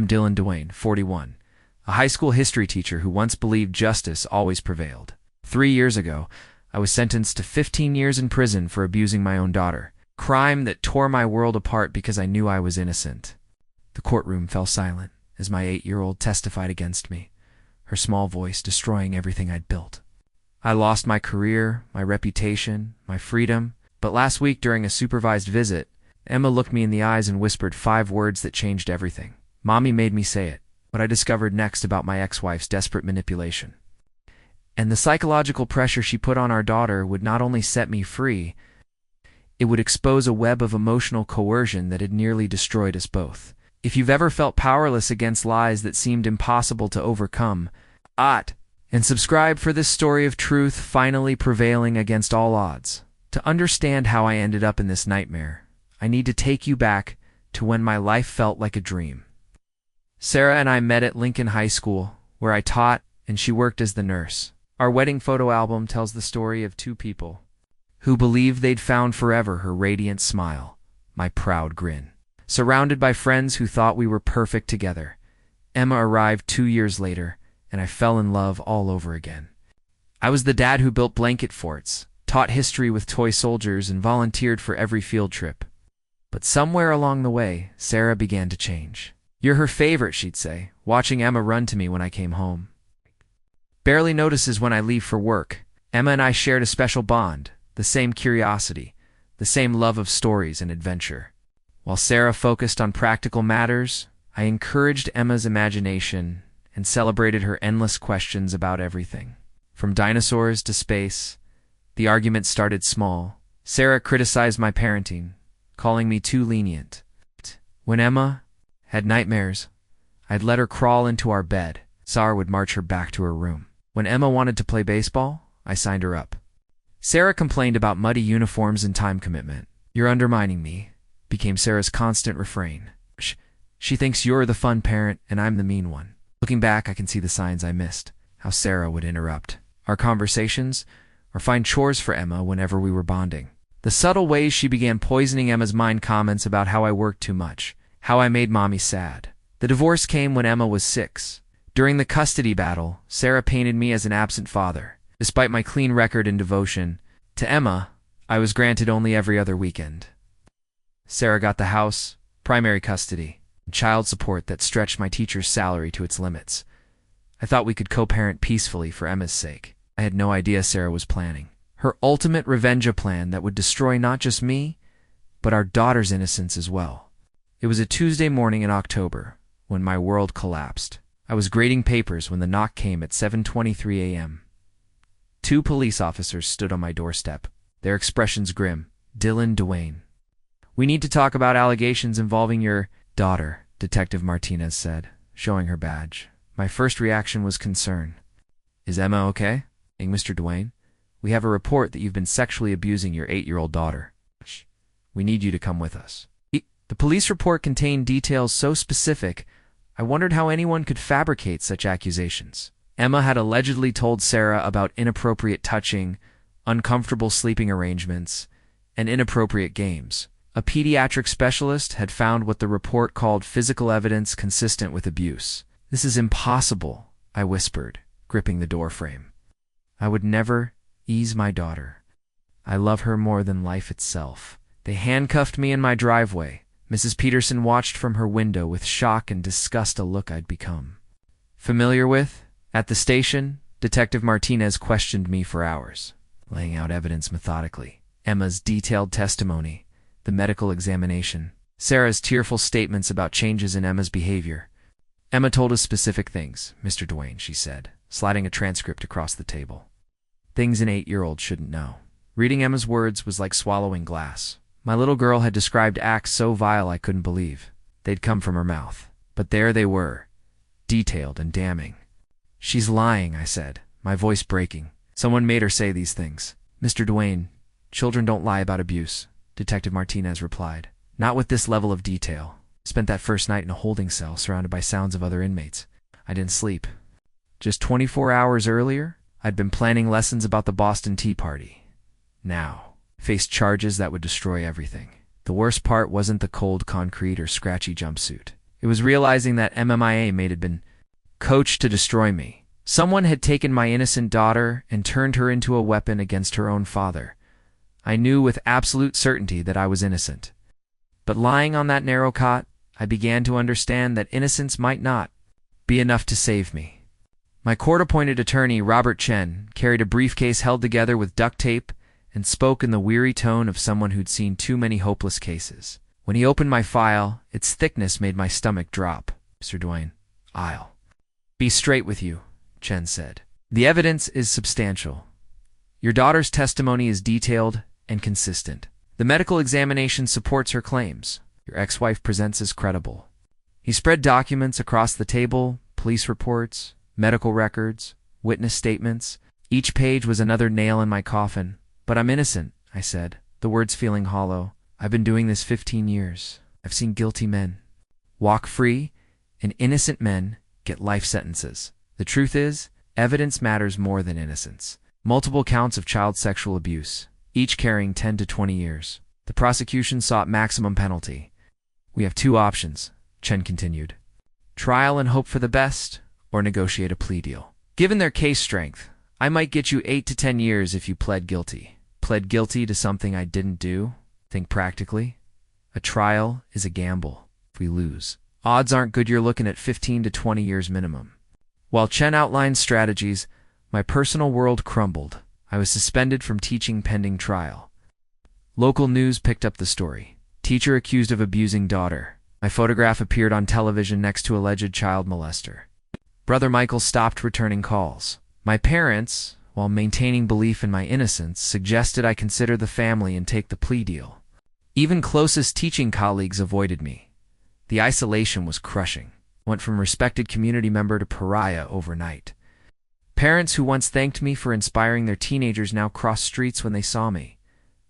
I'm Dylan Dwayne, 41, a high school history teacher who once believed justice always prevailed. 3 years ago, I was sentenced to 15 years in prison for abusing my own daughter, crime that tore my world apart because I knew I was innocent. The courtroom fell silent as my 8-year-old testified against me, her small voice destroying everything I'd built. I lost my career, my reputation, my freedom, but last week during a supervised visit, Emma looked me in the eyes and whispered 5 words that changed everything. Mommy made me say it, what I discovered next about my ex-wife's desperate manipulation. And the psychological pressure she put on our daughter would not only set me free, it would expose a web of emotional coercion that had nearly destroyed us both. If you've ever felt powerless against lies that seemed impossible to overcome, and subscribe for this story of truth finally prevailing against all odds. To understand how I ended up in this nightmare, I need to take you back to when my life felt like a dream. Sarah and I met at Lincoln High School, where I taught and she worked as the nurse. Our wedding photo album tells the story of 2 people who believed they'd found forever her radiant smile, my proud grin. Surrounded by friends who thought we were perfect together, Emma arrived 2 years later, and I fell in love all over again. I was the dad who built blanket forts, taught history with toy soldiers, and volunteered for every field trip. But somewhere along the way, Sarah began to change. "You're her favorite," she'd say, watching Emma run to me when I came home. Barely notices when I leave for work. Emma and I shared a special bond, the same curiosity, the same love of stories and adventure. While Sarah focused on practical matters, I encouraged Emma's imagination and celebrated her endless questions about everything. From dinosaurs to space, the argument started small. Sarah criticized my parenting, calling me too lenient. When Emma had nightmares, I'd let her crawl into our bed. Sarah would march her back to her room. When Emma wanted to play baseball, I signed her up. Sarah complained about muddy uniforms and time commitment. "You're undermining me," became Sarah's constant refrain. She thinks you're the fun parent and I'm the mean one. Looking back, I can see the signs I missed. How Sarah would interrupt our conversations or find chores for Emma whenever we were bonding. The subtle ways she began poisoning Emma's mind, comments about how I worked too much, how I made mommy sad. The divorce came when Emma was 6. During the custody battle, Sarah painted me as an absent father. Despite my clean record and devotion to Emma, I was granted only every other weekend. Sarah got the house, primary custody, and child support that stretched my teacher's salary to its limits. I thought we could co-parent peacefully for Emma's sake. I had no idea Sarah was planning her ultimate revenge plan that would destroy not just me, but our daughter's innocence as well. It was a Tuesday morning in October when my world collapsed. I was grading papers when the knock came at 7:23 a.m. 2 police officers stood on my doorstep, their expressions grim. "Dylan Dwayne. We need to talk about allegations involving your daughter," Detective Martinez said, showing her badge. My first reaction was concern. "Is Emma okay?" "Mr. Dwayne, we have a report that you've been sexually abusing your 8-year-old daughter. We need you to come with us." The police report contained details so specific, I wondered how anyone could fabricate such accusations. Emma had allegedly told Sarah about inappropriate touching, uncomfortable sleeping arrangements, and inappropriate games. A pediatric specialist had found what the report called physical evidence consistent with abuse. "This is impossible," I whispered, gripping the doorframe. "I would never ease my daughter. I love her more than life itself." They handcuffed me in my driveway. Mrs. Peterson watched from her window with shock and disgust, a look I'd become familiar with. At the station, Detective Martinez questioned me for hours, laying out evidence methodically. Emma's detailed testimony, the medical examination, Sarah's tearful statements about changes in Emma's behavior. "Emma told us specific things, Mr. Dwayne," she said, sliding a transcript across the table. "Things an 8-year-old shouldn't know." Reading Emma's words was like swallowing glass. My little girl had described acts so vile I couldn't believe they'd come from her mouth. But there they were, detailed and damning. "She's lying," I said, my voice breaking. "Someone made her say these things." "Mr. Dwayne, children don't lie about abuse," Detective Martinez replied. "Not with this level of detail." Spent that first night in a holding cell surrounded by sounds of other inmates. I didn't sleep. Just 24 hours earlier, I'd been planning lessons about the Boston Tea Party. Now, faced charges that would destroy everything. The worst part wasn't the cold concrete or scratchy jumpsuit. It was realizing that MMIA mate had been coached to destroy me. Someone had taken my innocent daughter and turned her into a weapon against her own father. I knew with absolute certainty that I was innocent. But lying on that narrow cot, I began to understand that innocence might not be enough to save me. My court-appointed attorney, Robert Chen, carried a briefcase held together with duct tape and spoke in the weary tone of someone who'd seen too many hopeless cases. When he opened my file, its thickness made my stomach drop. "Mr. Dwayne, I'll be straight with you," Chen said. "The evidence is substantial. Your daughter's testimony is detailed and consistent. The medical examination supports her claims. Your ex-wife presents as credible." He spread documents across the table, police reports, medical records, witness statements. Each page was another nail in my coffin. "But I'm innocent," I said, the words feeling hollow. "I've been doing this 15 years. I've seen guilty men walk free, and innocent men get life sentences. The truth is, evidence matters more than innocence." Multiple counts of child sexual abuse, each carrying 10 to 20 years. The prosecution sought maximum penalty. "We have two options," Chen continued. "Trial and hope for the best, or negotiate a plea deal. Given their case strength, I might get you 8 to 10 years if you pled guilty." Pled guilty to something I didn't do? Think practically. A trial is a gamble. If we lose, odds aren't good you're looking at 15 to 20 years minimum. While Chen outlined strategies, my personal world crumbled. I was suspended from teaching pending trial. Local news picked up the story. Teacher accused of abusing daughter. My photograph appeared on television next to alleged child molester. Brother Michael stopped returning calls. My parents, while maintaining belief in my innocence, suggested I consider the family and take the plea deal. Even closest teaching colleagues avoided me. The isolation was crushing. Went from respected community member to pariah overnight. Parents who once thanked me for inspiring their teenagers now crossed streets when they saw me.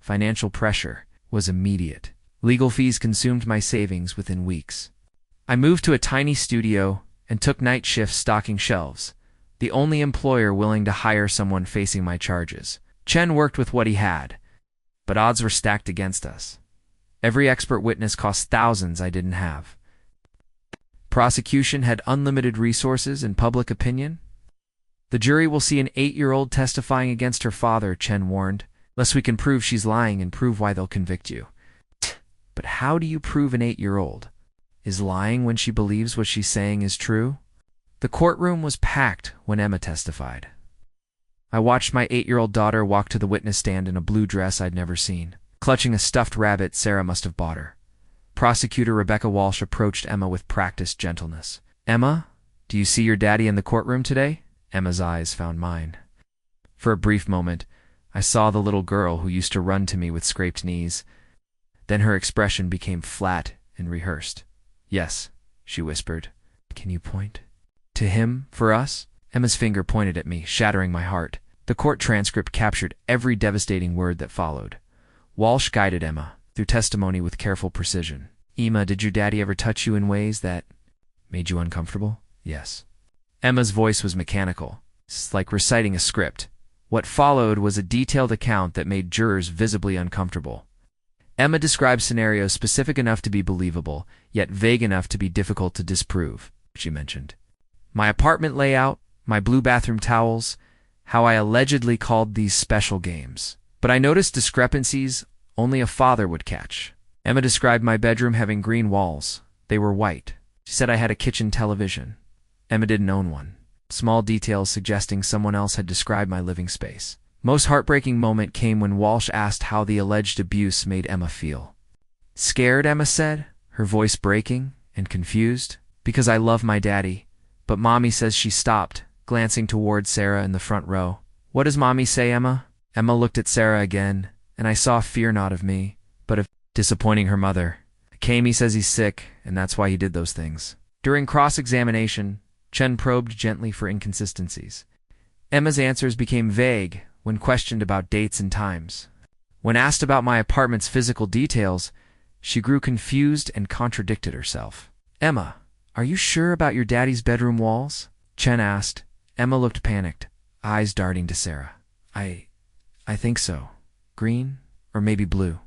Financial pressure was immediate. Legal fees consumed my savings within weeks. I moved to a tiny studio and took night shifts stocking shelves, the only employer willing to hire someone facing my charges. Chen worked with what he had, but odds were stacked against us. Every expert witness cost thousands I didn't have. Prosecution had unlimited resources and public opinion. "The jury will see an 8-year-old testifying against her father," Chen warned, "unless we can prove she's lying and prove why they'll convict you." But how do you prove an 8-year-old is lying when she believes what she's saying is true? The courtroom was packed when Emma testified. I watched my 8-year-old daughter walk to the witness stand in a blue dress I'd never seen, clutching a stuffed rabbit Sarah must have bought her. Prosecutor Rebecca Walsh approached Emma with practiced gentleness. "Emma, do you see your daddy in the courtroom today?" Emma's eyes found mine. For a brief moment, I saw the little girl who used to run to me with scraped knees. Then her expression became flat and rehearsed. "Yes," she whispered. "Can you point to him for us?" Emma's finger pointed at me, shattering my heart. The court transcript captured every devastating word that followed. Walsh guided Emma through testimony with careful precision. "Emma, did your daddy ever touch you in ways that made you uncomfortable?" "Yes." Emma's voice was mechanical. It's like reciting a script. What followed was a detailed account that made jurors visibly uncomfortable. Emma described scenarios specific enough to be believable, yet vague enough to be difficult to disprove. She mentioned my apartment layout, my blue bathroom towels, how I allegedly called these special games. But I noticed discrepancies only a father would catch. Emma described my bedroom having green walls. They were white. She said I had a kitchen television. Emma didn't own one. Small details suggesting someone else had described my living space. Most heartbreaking moment came when Walsh asked how the alleged abuse made Emma feel. "Scared," Emma said, her voice breaking and confused. "Because I love my daddy. But Mommy says she stopped," glancing toward Sarah in the front row. "What does Mommy say, Emma?" Emma looked at Sarah again, and I saw fear not of me, but of disappointing her mother. "Kami says he's sick, and that's why he did those things." During cross-examination, Chen probed gently for inconsistencies. Emma's answers became vague when questioned about dates and times. When asked about my apartment's physical details, she grew confused and contradicted herself. "Emma, are you sure about your daddy's bedroom walls?" Chen asked. Emma looked panicked, eyes darting to Sarah. I think so. Green, or maybe blue."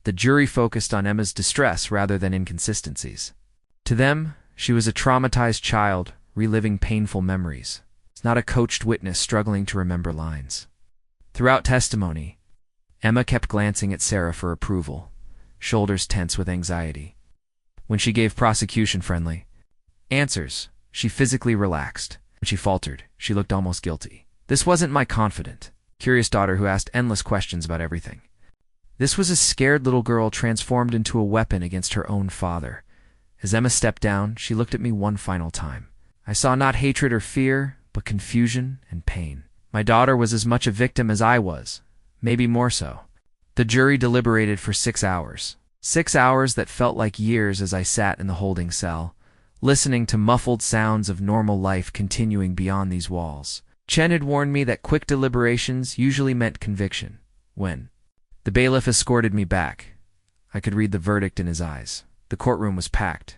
The jury focused on Emma's distress rather than inconsistencies. To them, she was a traumatized child, reliving painful memories, not a coached witness struggling to remember lines. Throughout testimony, Emma kept glancing at Sarah for approval, shoulders tense with anxiety. When she gave prosecution-friendly answers, she physically relaxed. When she faltered, she looked almost guilty. This wasn't my confident, curious daughter who asked endless questions about everything. This was a scared little girl transformed into a weapon against her own father. As Emma stepped down, she looked at me one final time. I saw not hatred or fear, but confusion and pain. My daughter was as much a victim as I was, maybe more so. The jury deliberated for 6 hours. 6 hours that felt like years as I sat in the holding cell, listening to muffled sounds of normal life continuing beyond these walls. Chen had warned me that quick deliberations usually meant conviction. When the bailiff escorted me back, I could read the verdict in his eyes. The courtroom was packed.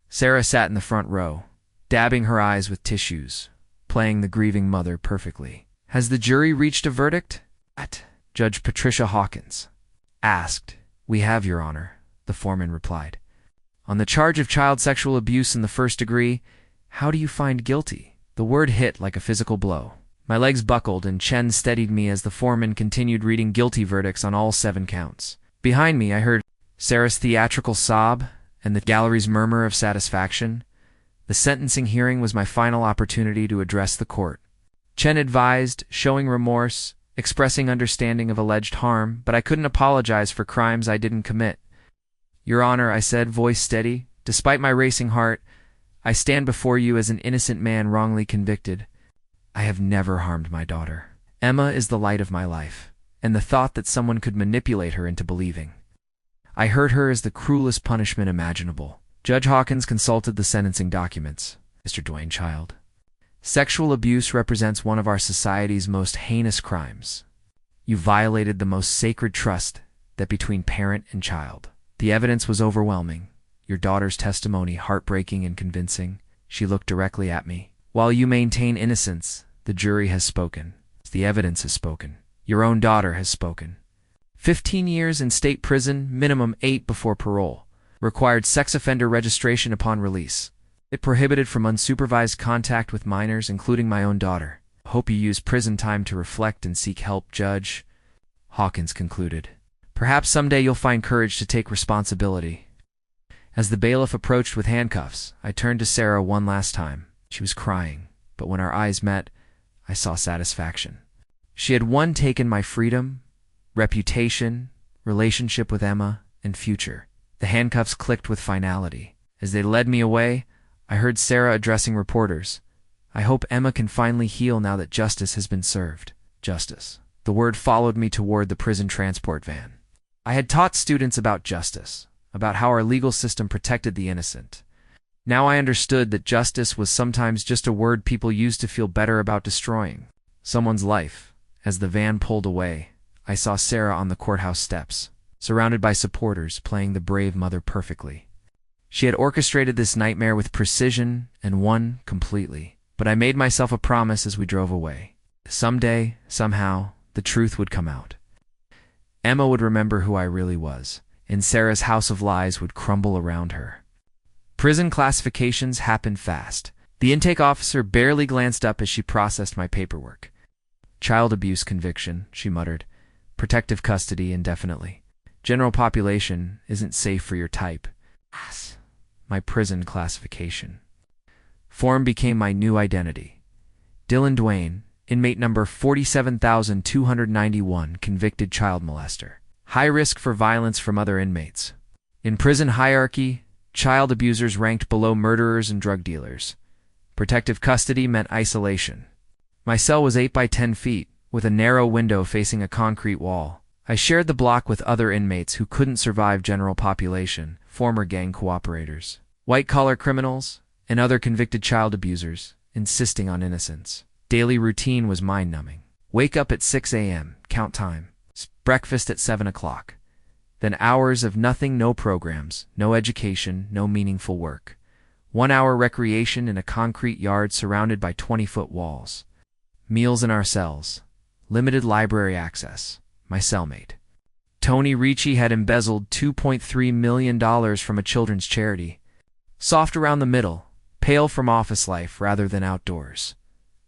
Sarah sat in the front row, dabbing her eyes with tissues, playing the grieving mother perfectly. "Has the jury reached a verdict?" Judge Patricia Hawkins asked. "We have, Your Honor," the foreman replied. "On the charge of child sexual abuse in the first degree, how do you find guilty?" The word hit like a physical blow. My legs buckled and Chen steadied me as the foreman continued reading guilty verdicts on all 7 counts. Behind me, I heard Sarah's theatrical sob and the gallery's murmur of satisfaction. The sentencing hearing was my final opportunity to address the court. Chen advised, showing remorse, expressing understanding of alleged harm, but I couldn't apologize for crimes I didn't commit. "Your Honor," I said, voice steady, "despite my racing heart, I stand before you as an innocent man wrongly convicted. I have never harmed my daughter. Emma is the light of my life, and the thought that someone could manipulate her into believing I hurt her is the cruelest punishment imaginable." Judge Hawkins consulted the sentencing documents. "Mr. Dwayne, child, sexual abuse represents one of our society's most heinous crimes. You violated the most sacred trust that between parent and child. The evidence was overwhelming. Your daughter's testimony heartbreaking and convincing." She looked directly at me. "While you maintain innocence, the jury has spoken. The evidence has spoken. Your own daughter has spoken. 15 years in state prison, minimum 8 before parole. Required sex offender registration upon release. It prohibited from unsupervised contact with minors, including my own daughter. Hope you use prison time to reflect and seek help, Judge," Hawkins concluded. "Perhaps someday you'll find courage to take responsibility." As the bailiff approached with handcuffs, I turned to Sarah one last time. She was crying, but when our eyes met, I saw satisfaction. She had taken my freedom, reputation, relationship with Emma, and future. The handcuffs clicked with finality. As they led me away, I heard Sarah addressing reporters. "I hope Emma can finally heal now that justice has been served." Justice. The word followed me toward the prison transport van. I had taught students about justice, about how our legal system protected the innocent. Now I understood that justice was sometimes just a word people used to feel better about destroying someone's life. As the van pulled away, I saw Sarah on the courthouse steps, surrounded by supporters, playing the brave mother perfectly. She had orchestrated this nightmare with precision and won completely. But I made myself a promise as we drove away. Someday, somehow, the truth would come out. Emma would remember who I really was, and Sarah's house of lies would crumble around her. Prison classifications happened fast. The intake officer barely glanced up as she processed my paperwork. "Child abuse conviction," she muttered. "Protective custody indefinitely. General population isn't safe for your type." My prison classification. Form became my new identity. Dylan Dwayne, inmate number 47,291, convicted child molester. High risk for violence from other inmates. In prison hierarchy, child abusers ranked below murderers and drug dealers. Protective custody meant isolation. My cell was 8 by 10 feet, with a narrow window facing a concrete wall. I shared the block with other inmates who couldn't survive general population, former gang cooperators, white-collar criminals, and other convicted child abusers, insisting on innocence. Daily routine was mind-numbing. Wake up at 6 a.m., count time. Breakfast at 7 o'clock. Then hours of nothing, no programs, no education, no meaningful work. 1 hour recreation in a concrete yard surrounded by 20-foot walls. Meals in our cells. Limited library access. My cellmate. Tony Ricci had embezzled $2.3 million from a children's charity. Soft around the middle, pale from office life rather than outdoors.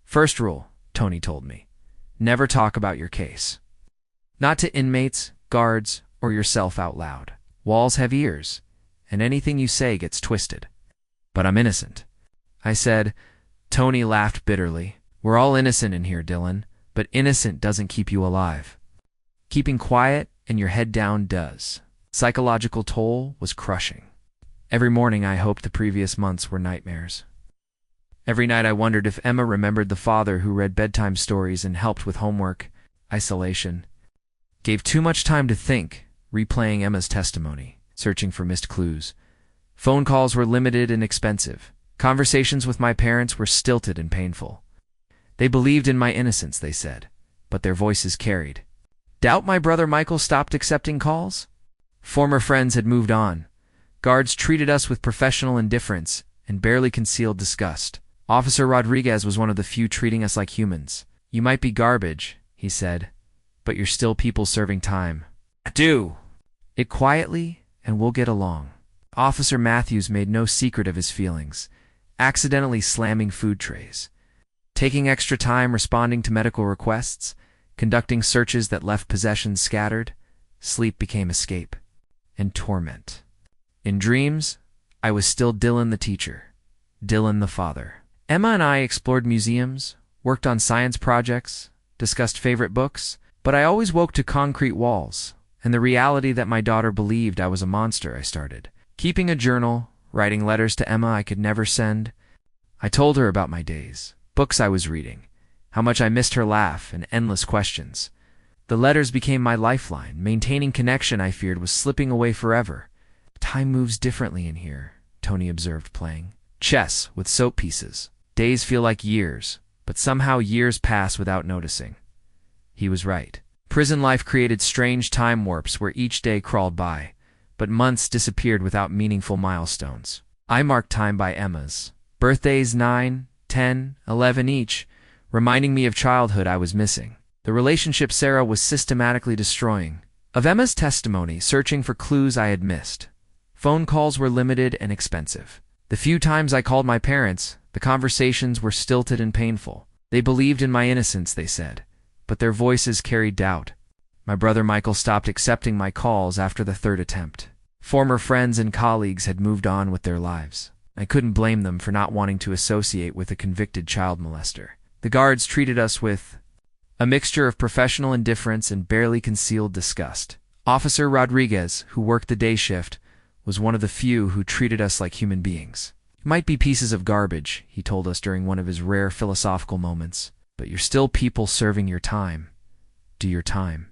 First rule, Tony told me. Never talk about your case. Not to inmates, guards, or yourself out loud. Walls have ears, and anything you say gets twisted. But I'm innocent. I said. Tony laughed bitterly. We're all innocent in here, Dylan, but innocent doesn't keep you alive. Keeping quiet and your head down does. Psychological toll was crushing. Every morning I hoped the previous months were nightmares. Every night I wondered if Emma remembered the father who read bedtime stories and helped with homework. Isolation. Gave too much time to think, replaying Emma's testimony, searching for missed clues. Phone calls were limited and expensive. Conversations with my parents were stilted and painful. They believed in my innocence, they said, but their voices carried. Doubt my brother Michael stopped accepting calls? Former friends had moved on. Guards treated us with professional indifference and barely concealed disgust. Officer Rodriguez was one of the few treating us like humans. You might be garbage, he said, but you're still people serving time. Do it quietly and we'll get along. Officer Matthews made no secret of his feelings, accidentally slamming food trays, taking extra time responding to medical requests, conducting searches that left possessions scattered. Sleep became escape and torment. In dreams, I was still Dylan the teacher, Dylan the father. Emma and I explored museums, worked on science projects, discussed favorite books, but I always woke to concrete walls and the reality that my daughter believed I was a monster. I started keeping a journal, writing letters to Emma I could never send. I told her about my days, books I was reading, how much I missed her laugh and endless questions. The letters became my lifeline. Maintaining connection I feared was slipping away forever. Time moves differently in here, Tony observed, playing chess with soap pieces. Days feel like years, but somehow years pass without noticing. He was right. Prison life created strange time warps where each day crawled by, but months disappeared without meaningful milestones. I marked time by Emma's birthdays, 9, 10, 11 each, reminding me of childhood I was missing. The relationship Sarah was systematically destroying. Of Emma's testimony, searching for clues I had missed. Phone calls were limited and expensive. The few times I called my parents, the conversations were stilted and painful. They believed in my innocence, they said, but their voices carried doubt. My brother Michael stopped accepting my calls after the third attempt. Former friends and colleagues had moved on with their lives. I couldn't blame them for not wanting to associate with a convicted child molester. The guards treated us with a mixture of professional indifference and barely concealed disgust. Officer Rodriguez, who worked the day shift, was one of the few who treated us like human beings. You might be pieces of garbage, he told us during one of his rare philosophical moments, but you're still people serving your time. Do your time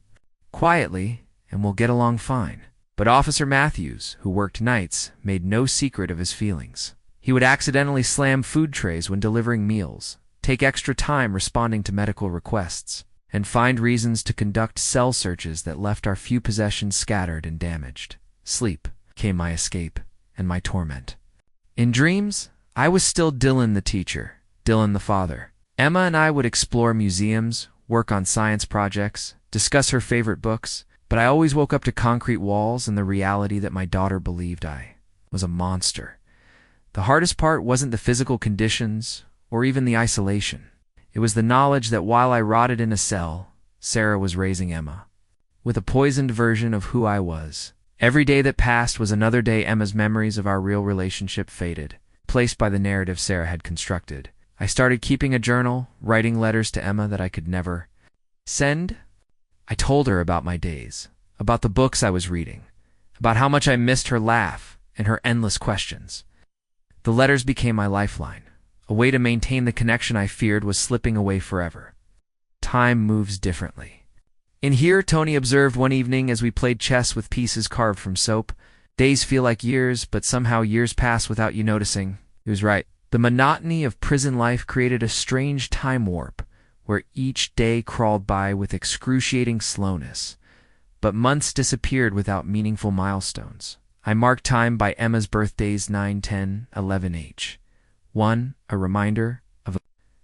quietly, and we'll get along fine. But Officer Matthews, who worked nights, made no secret of his feelings. He would accidentally slam food trays when delivering meals, take extra time responding to medical requests, and find reasons to conduct cell searches that left our few possessions scattered and damaged. Sleep came my escape and my torment. In dreams, I was still Dylan the teacher, Dylan the father. Emma and I would explore museums, work on science projects, discuss her favorite books, but I always woke up to concrete walls and the reality that my daughter believed I was a monster. The hardest part wasn't the physical conditions or even the isolation. It was the knowledge that while I rotted in a cell, Sarah was raising Emma, with a poisoned version of who I was. Every day that passed was another day Emma's memories of our real relationship faded, placed by the narrative Sarah had constructed. I started keeping a journal, writing letters to Emma that I could never send. I told her about my days, about the books I was reading, about how much I missed her laugh and her endless questions. The letters became my lifeline, a way to maintain the connection I feared was slipping away forever. Time moves differently. In here, Tony observed one evening as we played chess with pieces carved from soap. Days feel like years, but somehow years pass without you noticing. He was right. The monotony of prison life created a strange time warp, where each day crawled by with excruciating slowness, but months disappeared without meaningful milestones. I marked time by Emma's birthdays 9, 10, 11 each. One, a reminder of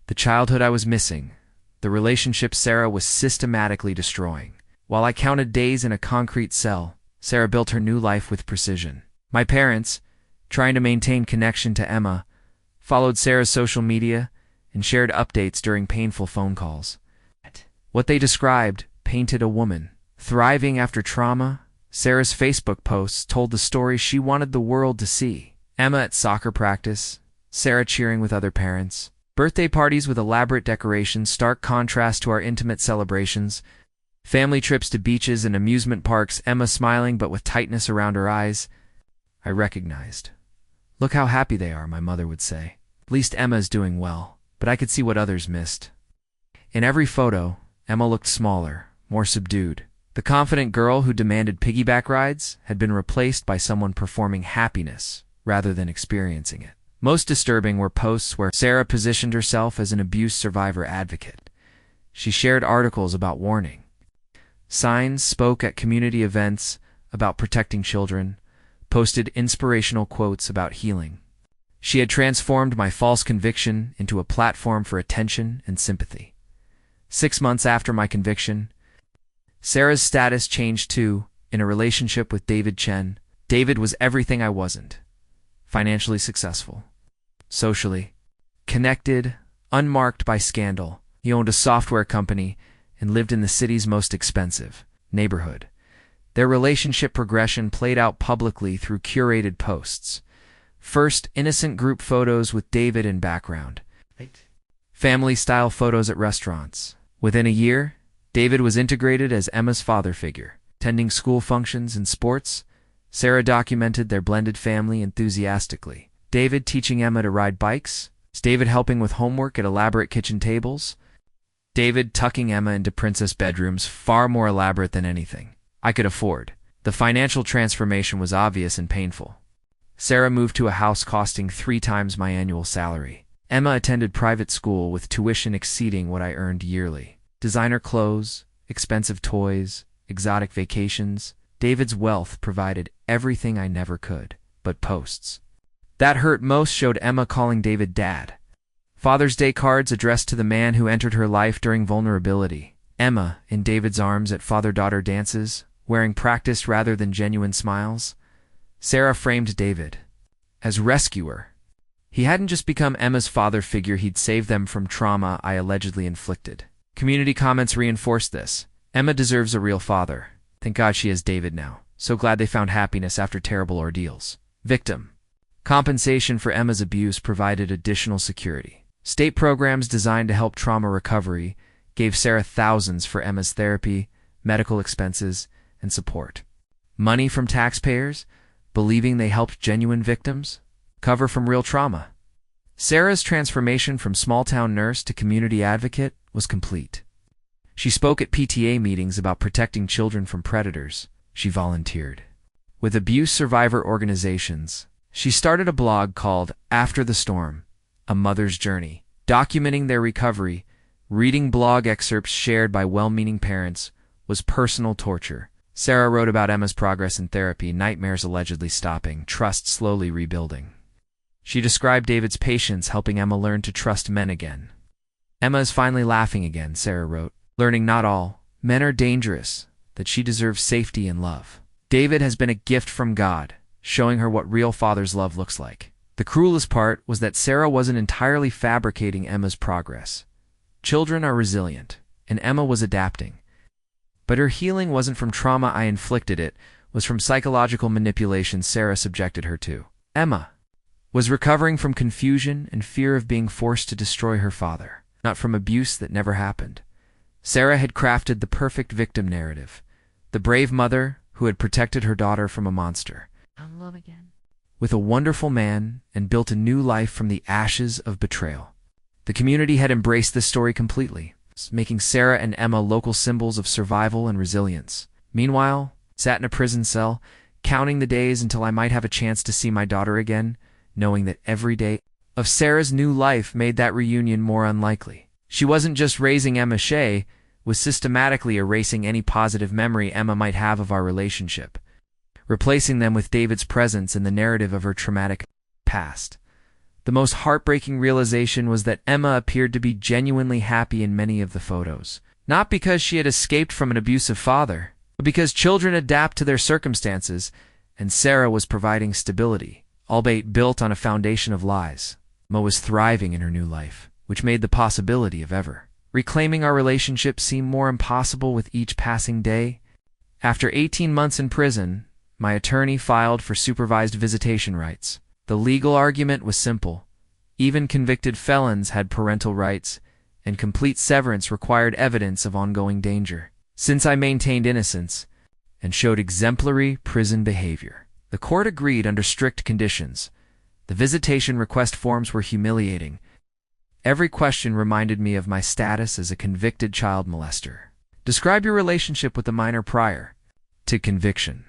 the childhood I was missing, the relationship Sarah was systematically destroying. While I counted days in a concrete cell, Sarah built her new life with precision. My parents, trying to maintain connection to Emma, followed Sarah's social media, and shared updates during painful phone calls. What they described painted a woman thriving after trauma. Sarah's Facebook posts told the story she wanted the world to see. Emma at soccer practice, Sarah cheering with other parents, birthday parties with elaborate decorations, stark contrast to our intimate celebrations, family trips to beaches and amusement parks, Emma smiling but with tightness around her eyes. I recognized. Look how happy they are, my mother would say. At least Emma's doing well, but I could see what others missed. In every photo, Emma looked smaller, more subdued. The confident girl who demanded piggyback rides had been replaced by someone performing happiness rather than experiencing it. Most disturbing were posts where Sarah positioned herself as an abuse survivor advocate. She shared articles about warning signs, spoke at community events about protecting children, posted inspirational quotes about healing. She had transformed my false conviction into a platform for attention and sympathy. 6 months after my conviction, Sarah's status changed too, in a relationship with David Chen. David was everything I wasn't. Financially successful, socially connected, unmarked by scandal. He owned a software company and lived in the city's most expensive neighborhood. Their relationship progression played out publicly through curated posts. First, innocent group photos with David in background. Family-style photos at restaurants. Within a year, David was integrated as Emma's father figure. Attending school functions and sports, Sarah documented their blended family enthusiastically. David teaching Emma to ride bikes, David helping with homework at elaborate kitchen tables, David tucking Emma into princess bedrooms far more elaborate than anything I could afford. The financial transformation was obvious and painful. Sarah moved to a house costing 3 times my annual salary. Emma attended private school with tuition exceeding what I earned yearly. Designer clothes, expensive toys, exotic vacations. David's wealth provided everything I never could, but posts that hurt most showed Emma calling David dad. Father's Day cards addressed to the man who entered her life during vulnerability. Emma in David's arms at father-daughter dances, wearing practiced rather than genuine smiles. Sarah framed David as rescuer. He hadn't just become Emma's father figure, he'd saved them from trauma I allegedly inflicted. Community comments reinforced this. Emma deserves a real father. Thank God she has David now. So glad they found happiness after terrible ordeals. Victim. Compensation for Emma's abuse provided additional security. State programs designed to help trauma recovery gave Sarah thousands for Emma's therapy, medical expenses, and support. Money from taxpayers, believing they helped genuine victims, cover from real trauma. Sarah's transformation from small-town nurse to community advocate was complete. She spoke at PTA meetings about protecting children from predators. She volunteered with abuse survivor organizations. She started a blog called After the Storm, A Mother's Journey, documenting their recovery. Reading blog excerpts shared by well-meaning parents was personal torture. Sarah wrote about Emma's progress in therapy, nightmares allegedly stopping, trust slowly rebuilding. She described David's patience helping Emma learn to trust men again. Emma is finally laughing again, Sarah wrote, learning not all men are dangerous, that she deserves safety and love. David has been a gift from God, showing her what real father's love looks like. The cruelest part was that Sarah wasn't entirely fabricating Emma's progress. Children are resilient, and Emma was adapting. But her healing wasn't from trauma I inflicted, it was from psychological manipulation Sarah subjected her to. Emma was recovering from confusion and fear of being forced to destroy her father, not from abuse that never happened. Sarah had crafted the perfect victim narrative, the brave mother who had protected her daughter from a monster. Found love again. With a wonderful man and built a new life from the ashes of betrayal. The community had embraced this story completely, making Sarah and Emma local symbols of survival and resilience. Meanwhile, sat in a prison cell, counting the days until I might have a chance to see my daughter again, knowing that every day of Sarah's new life made that reunion more unlikely. She wasn't just raising Emma Shea, was systematically erasing any positive memory Emma might have of our relationship, replacing them with David's presence in the narrative of her traumatic past. The most heartbreaking realization was that Emma appeared to be genuinely happy in many of the photos, not because she had escaped from an abusive father, but because children adapt to their circumstances, and Sarah was providing stability, albeit built on a foundation of lies. Emma was thriving in her new life, which made the possibility of ever reclaiming our relationship seem more impossible with each passing day. After 18 months in prison, my attorney filed for supervised visitation rights. The legal argument was simple. Even convicted felons had parental rights, and complete severance required evidence of ongoing danger. Since I maintained innocence and showed exemplary prison behavior, the court agreed under strict conditions. The visitation request forms were humiliating. Every question reminded me of my status as a convicted child molester. Describe your relationship with the minor prior to conviction.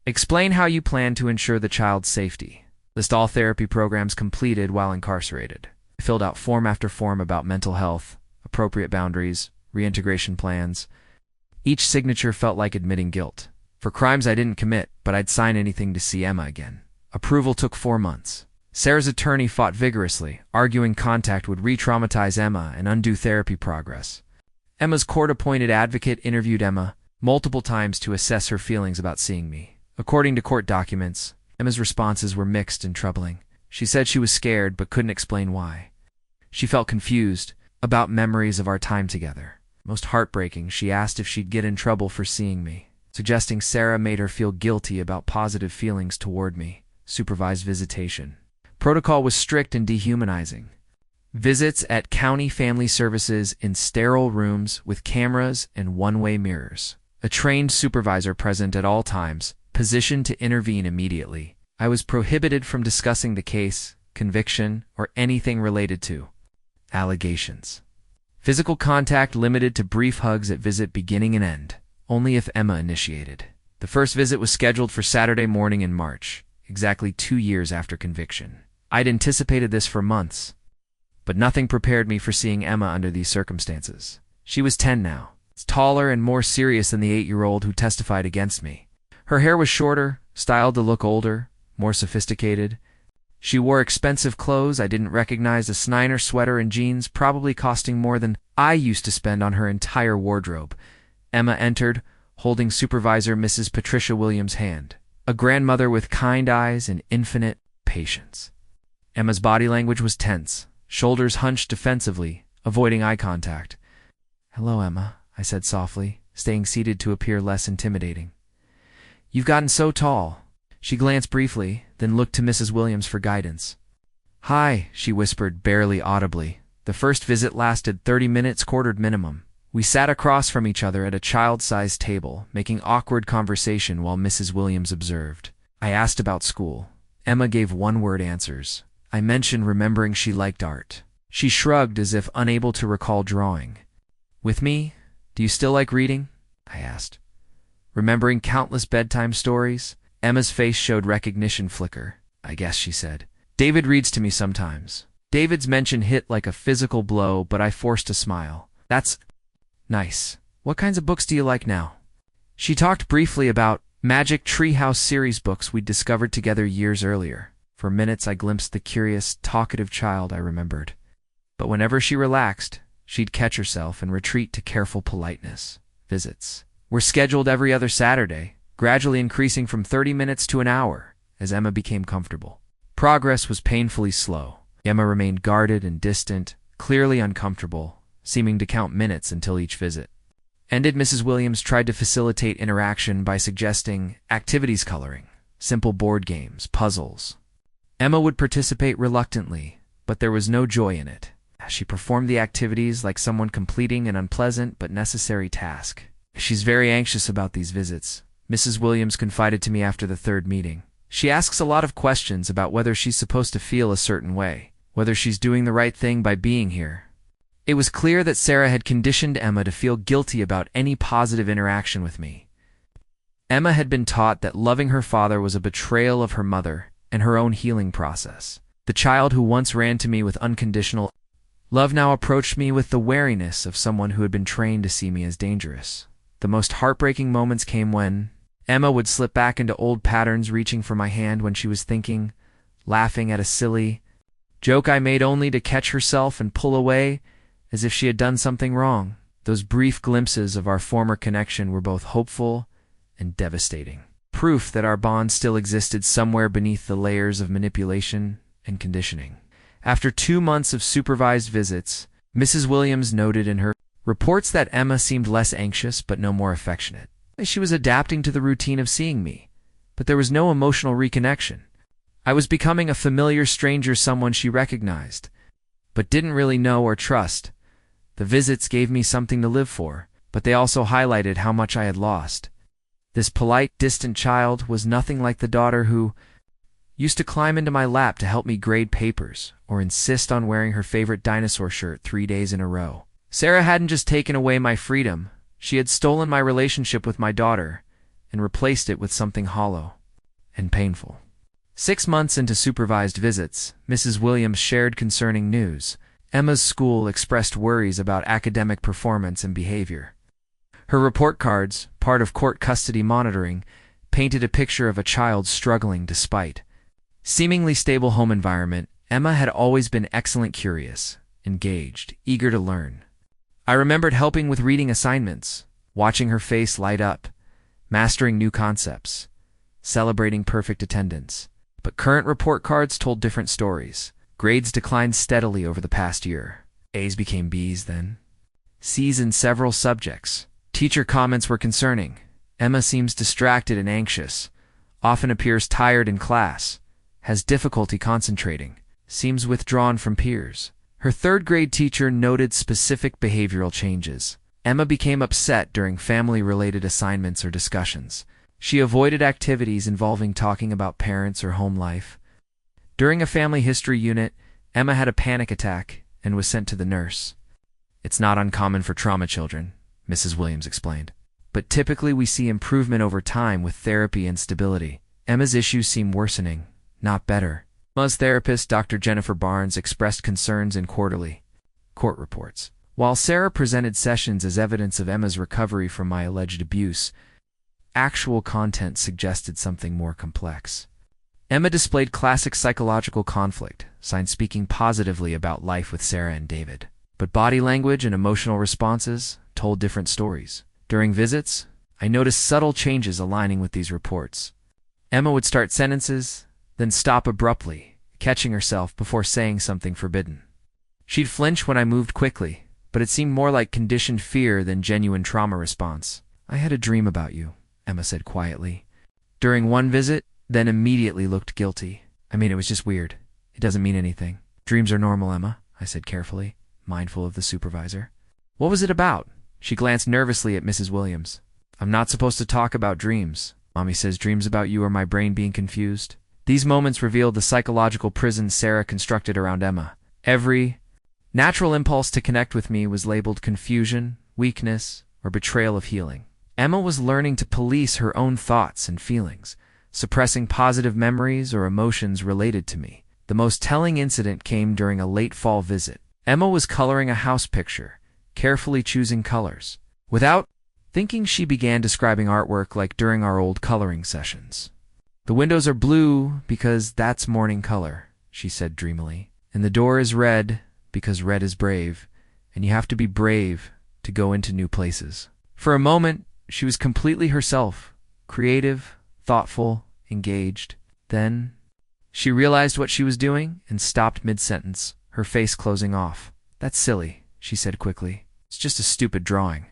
Explain how you plan to ensure the child's safety. List all therapy programs completed while incarcerated. I filled out form after form about mental health, appropriate boundaries, reintegration plans. Each signature felt like admitting guilt. For crimes I didn't commit, but I'd sign anything to see Emma again. Approval took 4 months. Sarah's attorney fought vigorously, arguing contact would re-traumatize Emma and undo therapy progress. Emma's court-appointed advocate interviewed Emma multiple times to assess her feelings about seeing me. According to court documents, Emma's responses were mixed and troubling. She said she was scared but couldn't explain why. She felt confused about memories of our time together. Most heartbreaking, she asked if she'd get in trouble for seeing me, suggesting Sarah made her feel guilty about positive feelings toward me. Supervised visitation. Protocol was strict and dehumanizing. Visits at county family services in sterile rooms with cameras and one-way mirrors. A trained supervisor present at all times, positioned to intervene immediately. I was prohibited from discussing the case, conviction, or anything related to allegations. Physical contact limited to brief hugs at visit beginning and end, only if Emma initiated. The first visit was scheduled for Saturday morning in March, exactly 2 years after conviction. I'd anticipated this for months, but nothing prepared me for seeing Emma under these circumstances. She was 10 now, taller and more serious than the 8-year-old who testified against me. Her hair was shorter, styled to look older, more sophisticated. She wore expensive clothes I didn't recognize, a Snyder sweater and jeans probably costing more than I used to spend on her entire wardrobe. Emma entered, holding Supervisor Mrs. Patricia Williams' hand, a grandmother with kind eyes and infinite patience. Emma's body language was tense, shoulders hunched defensively, avoiding eye contact. "Hello, Emma," I said softly, staying seated to appear less intimidating. "You've gotten so tall." She glanced briefly, then looked to Mrs. Williams for guidance. "Hi," she whispered, barely audibly. The first visit lasted 30 minutes, quartered minimum. We sat across from each other at a child-sized table, making awkward conversation while Mrs. Williams observed. I asked about school. Emma gave one-word answers. I mentioned remembering she liked art. She shrugged as if unable to recall drawing. "With me? Do you still like reading?" I asked. Remembering countless bedtime stories? Emma's face showed recognition flicker. "I guess," she said. "David reads to me sometimes." David's mention hit like a physical blow, but I forced a smile. "That's nice. What kinds of books do you like now?" She talked briefly about Magic Treehouse series books we'd discovered together years earlier. For minutes I glimpsed the curious, talkative child I remembered. But whenever she relaxed, she'd catch herself and retreat to careful politeness. Visits were scheduled every other Saturday, gradually increasing from 30 minutes to an hour as Emma became comfortable. Progress was painfully slow. Emma remained guarded and distant, clearly uncomfortable, seeming to count minutes until each visit ended. Mrs. Williams tried to facilitate interaction by suggesting activities, coloring, simple board games, puzzles. Emma would participate reluctantly, but there was no joy in it. She performed the activities like someone completing an unpleasant but necessary task. "She's very anxious about these visits," Mrs. Williams confided to me after the third meeting. "She asks a lot of questions about whether she's supposed to feel a certain way, whether she's doing the right thing by being here." It was clear that Sarah had conditioned Emma to feel guilty about any positive interaction with me. Emma had been taught that loving her father was a betrayal of her mother and her own healing process. The child who once ran to me with unconditional love now approached me with the wariness of someone who had been trained to see me as dangerous. The most heartbreaking moments came when Emma would slip back into old patterns, reaching for my hand when she was thinking, laughing at a silly joke I made only to catch herself and pull away as if she had done something wrong. Those brief glimpses of our former connection were both hopeful and devastating. proof that our bond still existed somewhere beneath the layers of manipulation and conditioning. After 2 months of supervised visits, Mrs. Williams noted in her reports that Emma seemed less anxious but no more affectionate. She was adapting to the routine of seeing me, but there was no emotional reconnection. I was becoming a familiar stranger, someone she recognized, but didn't really know or trust. The visits gave me something to live for, but they also highlighted how much I had lost. This polite, distant child was nothing like the daughter who used to climb into my lap to help me grade papers or insist on wearing her favorite dinosaur shirt 3 days in a row. Sarah hadn't just taken away my freedom, she had stolen my relationship with my daughter and replaced it with something hollow and painful. 6 months into supervised visits, Mrs. Williams shared concerning news. Emma's school expressed worries about academic performance and behavior. Her report cards, part of court custody monitoring, painted a picture of a child struggling despite seemingly stable home environment. Emma had always been excellent, curious, engaged, eager to learn. I remembered helping with reading assignments, watching her face light up, mastering new concepts, celebrating perfect attendance. But current report cards told different stories. Grades declined steadily over the past year. A's became B's then. C's in several subjects. Teacher comments were concerning. Emma seems distracted and anxious, often appears tired in class, has difficulty concentrating, seems withdrawn from peers. Her 3rd grade teacher noted specific behavioral changes. Emma became upset during family-related assignments or discussions. She avoided activities involving talking about parents or home life. During a family history unit, Emma had a panic attack and was sent to the nurse. It's not uncommon for trauma children, Mrs. Williams explained. But typically we see improvement over time with therapy and stability. Emma's issues seem worsening, not better. Emma's therapist, Dr. Jennifer Barnes, expressed concerns in quarterly court reports. While Sarah presented sessions as evidence of Emma's recovery from my alleged abuse, actual content suggested something more complex. Emma displayed classic psychological conflict, signs speaking positively about life with Sarah and David. But body language and emotional responses told different stories. During visits, I noticed subtle changes aligning with these reports. Emma would start sentences, then stop abruptly, catching herself before saying something forbidden. She'd flinch when I moved quickly, but it seemed more like conditioned fear than genuine trauma response. I had a dream about you, Emma said quietly. During one visit, then immediately looked guilty. I mean, it was just weird. It doesn't mean anything. Dreams are normal, Emma, I said carefully, mindful of the supervisor. What was it about? She glanced nervously at Mrs. Williams. I'm not supposed to talk about dreams. Mommy says dreams about you are my brain being confused. These moments revealed the psychological prison Sarah constructed around Emma. Every natural impulse to connect with me was labeled confusion, weakness, or betrayal of healing. Emma was learning to police her own thoughts and feelings, suppressing positive memories or emotions related to me. The most telling incident came during a late fall visit. Emma was coloring a house picture, carefully choosing colors. Without thinking, she began describing artwork like during our old coloring sessions. The windows are blue because that's morning color, she said dreamily. And the door is red because red is brave, and you have to be brave to go into new places. For a moment, she was completely herself, creative, thoughtful, engaged. Then she realized what she was doing and stopped mid-sentence, her face closing off. That's silly, she said quickly. It's just a stupid drawing.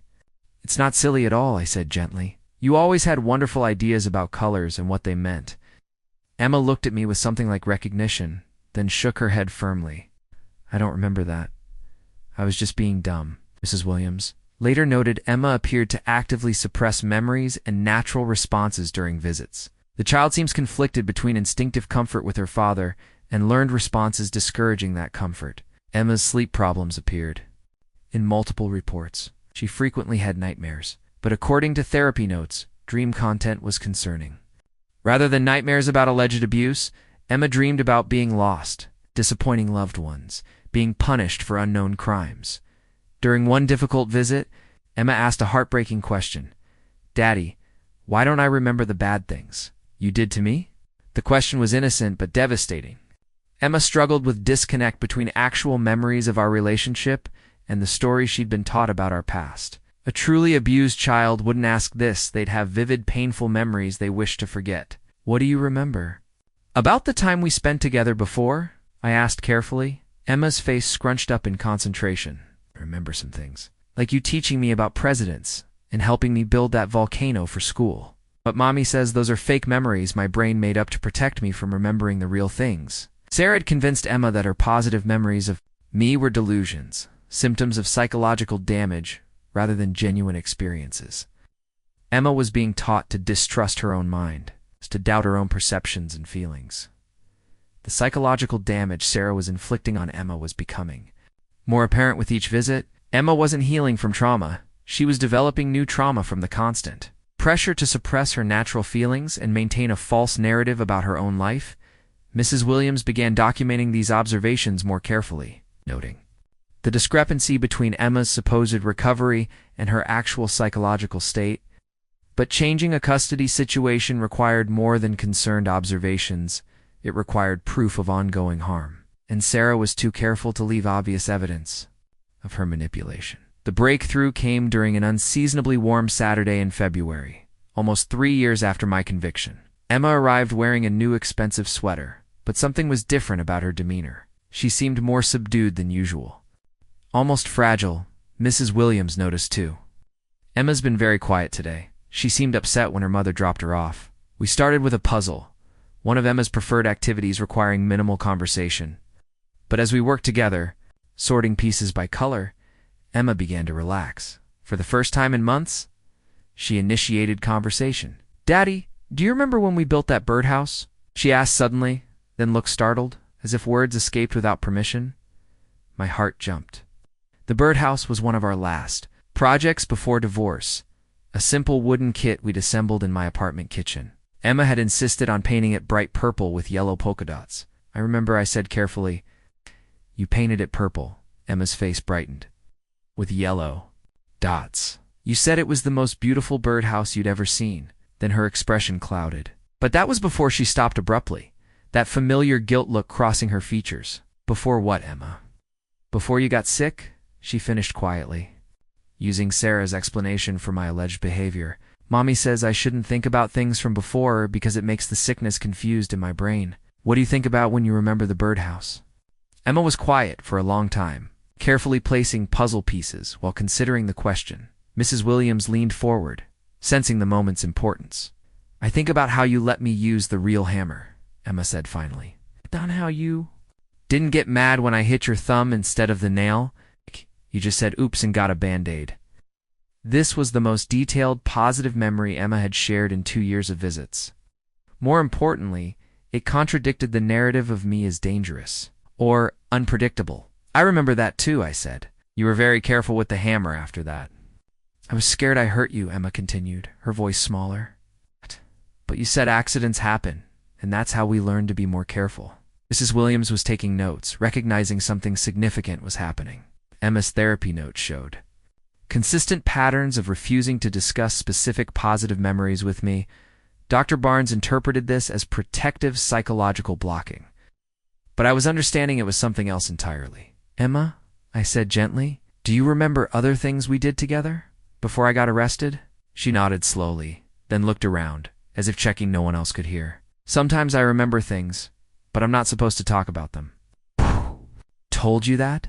It's not silly at all, I said gently. You always had wonderful ideas about colors and what they meant. Emma looked at me with something like recognition, then shook her head firmly. I don't remember that. I was just being dumb. Mrs. Williams later noted Emma appeared to actively suppress memories and natural responses during visits. The child seems conflicted between instinctive comfort with her father and learned responses discouraging that comfort. Emma's sleep problems appeared in multiple reports. She frequently had nightmares, but according to therapy notes, dream content was concerning. Rather than nightmares about alleged abuse, Emma dreamed about being lost, disappointing loved ones, being punished for unknown crimes. During one difficult visit, Emma asked a heartbreaking question. Daddy, why don't I remember the bad things you did to me? The question was innocent but devastating. Emma struggled with disconnect between actual memories of our relationship and the stories she'd been taught about our past. A truly abused child wouldn't ask this. They'd have vivid, painful memories they wish to forget. What do you remember? About the time we spent together before? I asked carefully. Emma's face scrunched up in concentration. I remember some things. Like you teaching me about presidents and helping me build that volcano for school. But Mommy says those are fake memories my brain made up to protect me from remembering the real things. Sarah had convinced Emma that her positive memories of me were delusions, symptoms of psychological damage rather than genuine experiences. Emma was being taught to distrust her own mind, to doubt her own perceptions and feelings. The psychological damage Sarah was inflicting on Emma was becoming more apparent with each visit. Emma wasn't healing from trauma. She was developing new trauma from the constant pressure to suppress her natural feelings and maintain a false narrative about her own life. Mrs. Williams began documenting these observations more carefully, noting the discrepancy between Emma's supposed recovery and her actual psychological state. But changing a custody situation required more than concerned observations. It required proof of ongoing harm, and Sarah was too careful to leave obvious evidence of her manipulation. The breakthrough came during an unseasonably warm Saturday in February, almost 3 years after my conviction. Emma arrived wearing a new expensive sweater, but something was different about her demeanor. She seemed more subdued than usual. Almost fragile. Mrs. Williams noticed too. Emma's been very quiet today. She seemed upset when her mother dropped her off. We started with a puzzle, one of Emma's preferred activities requiring minimal conversation. But as we worked together, sorting pieces by color, Emma began to relax. For the first time in months, she initiated conversation. "Daddy, do you remember when we built that birdhouse?" she asked suddenly, then looked startled, as if words escaped without permission. My heart jumped. The birdhouse was one of our last projects before divorce, a simple wooden kit we'd assembled in my apartment kitchen. Emma had insisted on painting it bright purple with yellow polka dots. I remember I said carefully, "You painted it purple." Emma's face brightened. "With yellow dots. You said it was the most beautiful birdhouse you'd ever seen." Then her expression clouded. But that was before she stopped abruptly, that familiar guilt look crossing her features. "Before what, Emma?" "Before you got sick," she finished quietly, using Sarah's explanation for my alleged behavior. "Mommy says I shouldn't think about things from before because it makes the sickness confused in my brain." "What do you think about when you remember the birdhouse?" Emma was quiet for a long time, carefully placing puzzle pieces while considering the question. Mrs. Williams leaned forward, sensing the moment's importance. "I think about how you let me use the real hammer," Emma said finally. "On how you didn't get mad when I hit your thumb instead of the nail. You just said oops and got a Band-Aid." This was the most detailed, positive memory Emma had shared in 2 years of visits. More importantly, it contradicted the narrative of me as dangerous or unpredictable. "I remember that too," I said. "You were very careful with the hammer after that." "I was scared I hurt you," Emma continued, her voice smaller. "But you said accidents happen, and that's how we learn to be more careful." Mrs. Williams was taking notes, recognizing something significant was happening. Emma's therapy notes showed consistent patterns of refusing to discuss specific positive memories with me. Dr. Barnes interpreted this as protective psychological blocking. But I was understanding it was something else entirely. "Emma," I said gently, "do you remember other things we did together before I got arrested?" She nodded slowly, then looked around, as if checking no one else could hear. "Sometimes I remember things, but I'm not supposed to talk about them." "Told you that?"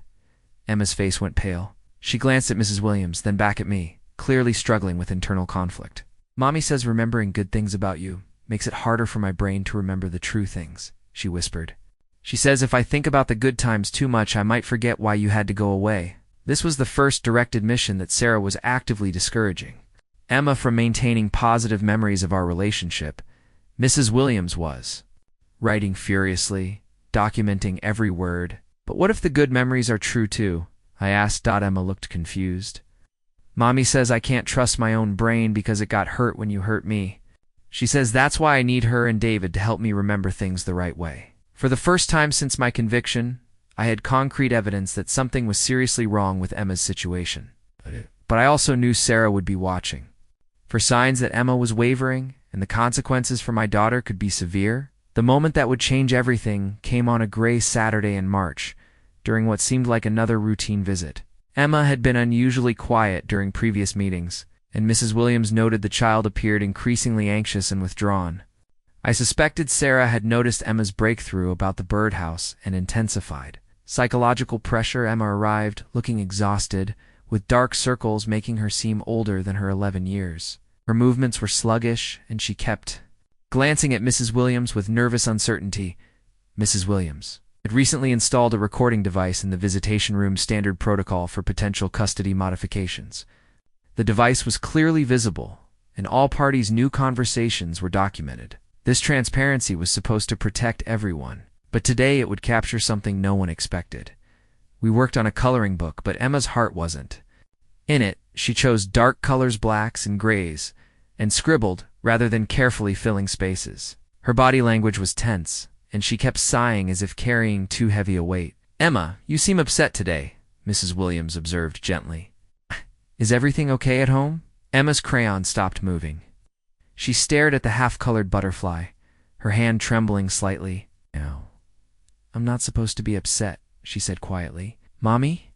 Emma's face went pale. She glanced at Mrs. Williams, then back at me, clearly struggling with internal conflict. "Mommy says remembering good things about you makes it harder for my brain to remember the true things," she whispered. "She says if I think about the good times too much, I might forget why you had to go away." This was the first direct admission that Sarah was actively discouraging Emma from maintaining positive memories of our relationship. Mrs. Williams was writing furiously, documenting every word. "But what if the good memories are true too?" I asked. Emma looked confused. "Mommy says I can't trust my own brain because it got hurt when you hurt me. She says that's why I need her and David to help me remember things the right way." For the first time since my conviction, I had concrete evidence that something was seriously wrong with Emma's situation. But I also knew Sarah would be watching. For signs that Emma was wavering and the consequences for my daughter could be severe. The moment that would change everything came on a gray Saturday in March, during what seemed like another routine visit. Emma had been unusually quiet during previous meetings, and Mrs. Williams noted the child appeared increasingly anxious and withdrawn. I suspected Sarah had noticed Emma's breakthrough about the birdhouse and intensified. Psychological pressure. Emma arrived, looking exhausted, with dark circles making her seem older than her 11 years. Her movements were sluggish, and she kept glancing at Mrs. Williams with nervous uncertainty. Mrs. Williams had recently installed a recording device in the visitation room, standard protocol for potential custody modifications. The device was clearly visible, and all parties' new conversations were documented. This transparency was supposed to protect everyone, but today it would capture something no one expected. We worked on a coloring book, but Emma's heart wasn't. In it, she chose dark colors, blacks and grays, and scribbled rather than carefully filling spaces. Her body language was tense, and she kept sighing as if carrying too heavy a weight. "Emma, you seem upset today," Mrs. Williams observed gently. "Is everything okay at home?" Emma's crayon stopped moving. She stared at the half-colored butterfly, her hand trembling slightly. "No, I'm not supposed to be upset," she said quietly. "Mommy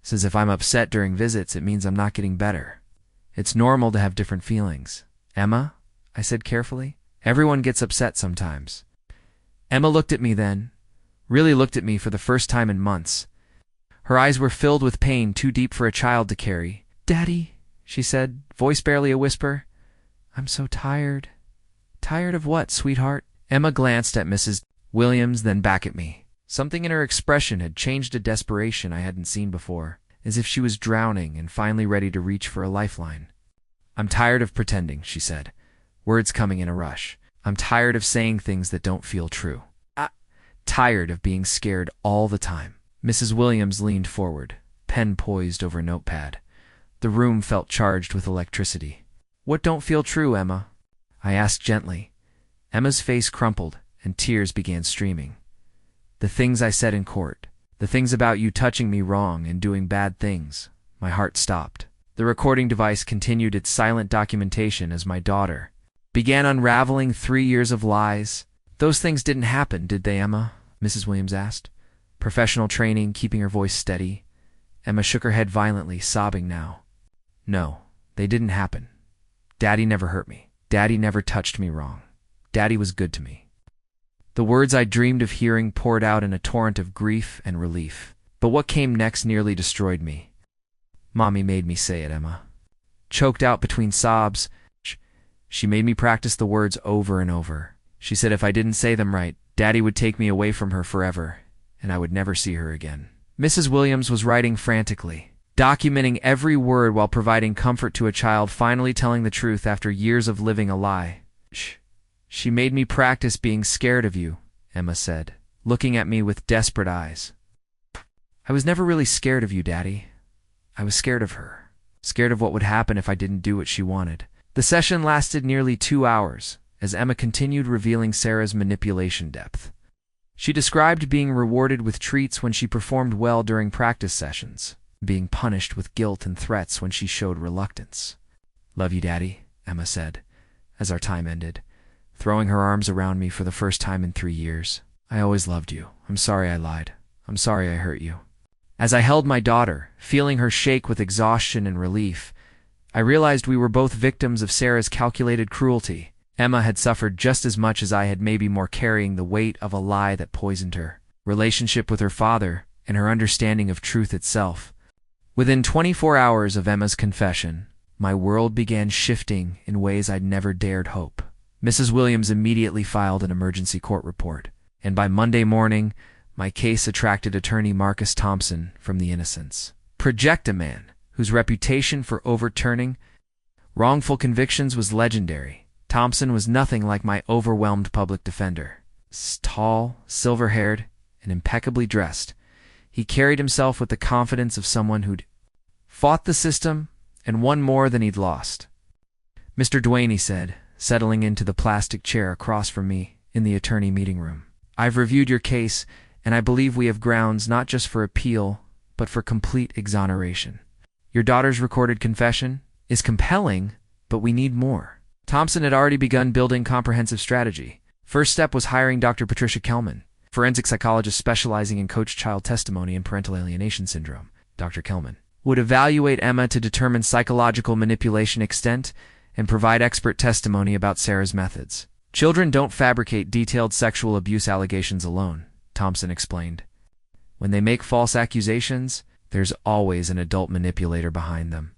says if I'm upset during visits, it means I'm not getting better. It's normal to have different feelings." "Emma," I said carefully, "everyone gets upset sometimes." Emma looked at me then, really looked at me for the first time in months. Her eyes were filled with pain too deep for a child to carry. "Daddy," she said, voice barely a whisper, "I'm so tired." "Tired of what, sweetheart?" Emma glanced at Mrs. Williams, then back at me. Something in her expression had changed to desperation I hadn't seen before, as if she was drowning and finally ready to reach for a lifeline. "I'm tired of pretending," she said, words coming in a rush. "I'm tired of saying things that don't feel true. Tired of being scared all the time." Mrs. Williams leaned forward, pen poised over notepad. The room felt charged with electricity. "What don't feel true, Emma?" I asked gently. Emma's face crumpled, and tears began streaming. "The things I said in court. The things about you touching me wrong and doing bad things." My heart stopped. The recording device continued its silent documentation as my daughter began unraveling 3 years of lies. "Those things didn't happen, did they, Emma?" Mrs. Williams asked. Professional training keeping her voice steady. Emma shook her head violently, sobbing now. "No, they didn't happen. Daddy never hurt me. Daddy never touched me wrong. Daddy was good to me." The words I dreamed of hearing poured out in a torrent of grief and relief. But what came next nearly destroyed me. "Mommy made me say it, Emma." Choked out between sobs, she made me practice the words over and over. She said if I didn't say them right, Daddy would take me away from her forever, and I would never see her again. Mrs. Williams was writing frantically, documenting every word while providing comfort to a child finally telling the truth after years of living a lie. "She made me practice being scared of you," Emma said, looking at me with desperate eyes. "I was never really scared of you, Daddy. I was scared of her. Scared of what would happen if I didn't do what she wanted." The session lasted nearly 2 hours, as Emma continued revealing Sarah's manipulation depth. She described being rewarded with treats when she performed well during practice sessions, being punished with guilt and threats when she showed reluctance. "Love you, Daddy," Emma said, as our time ended, throwing her arms around me for the first time in 3 years. "I always loved you. I'm sorry I lied. I'm sorry I hurt you." As I held my daughter, feeling her shake with exhaustion and relief, I realized we were both victims of Sarah's calculated cruelty. Emma had suffered just as much as I had, maybe more, carrying the weight of a lie that poisoned her relationship with her father and her understanding of truth itself. Within 24 hours of Emma's confession, my world began shifting in ways I'd never dared hope. Mrs. Williams immediately filed an emergency court report, and by Monday morning, my case attracted attorney Marcus Thompson from the Innocents. Project a man whose reputation for overturning wrongful convictions was legendary. Thompson was nothing like my overwhelmed public defender. Tall, silver-haired, and impeccably dressed, he carried himself with the confidence of someone who'd fought the system and won more than he'd lost. "Mr. Dwayne," he said, settling into the plastic chair across from me in the attorney meeting room, "I've reviewed your case, and I believe we have grounds not just for appeal, but for complete exoneration. Your daughter's recorded confession is compelling, but we need more." Thompson had already begun building comprehensive strategy. First step was hiring Dr. Patricia Kelman, forensic psychologist specializing in coached child testimony and parental alienation syndrome. Dr. Kelman would evaluate Emma to determine psychological manipulation extent and provide expert testimony about Sarah's methods. Children don't fabricate detailed sexual abuse allegations alone, Thompson explained. When they make false accusations, there's always an adult manipulator behind them.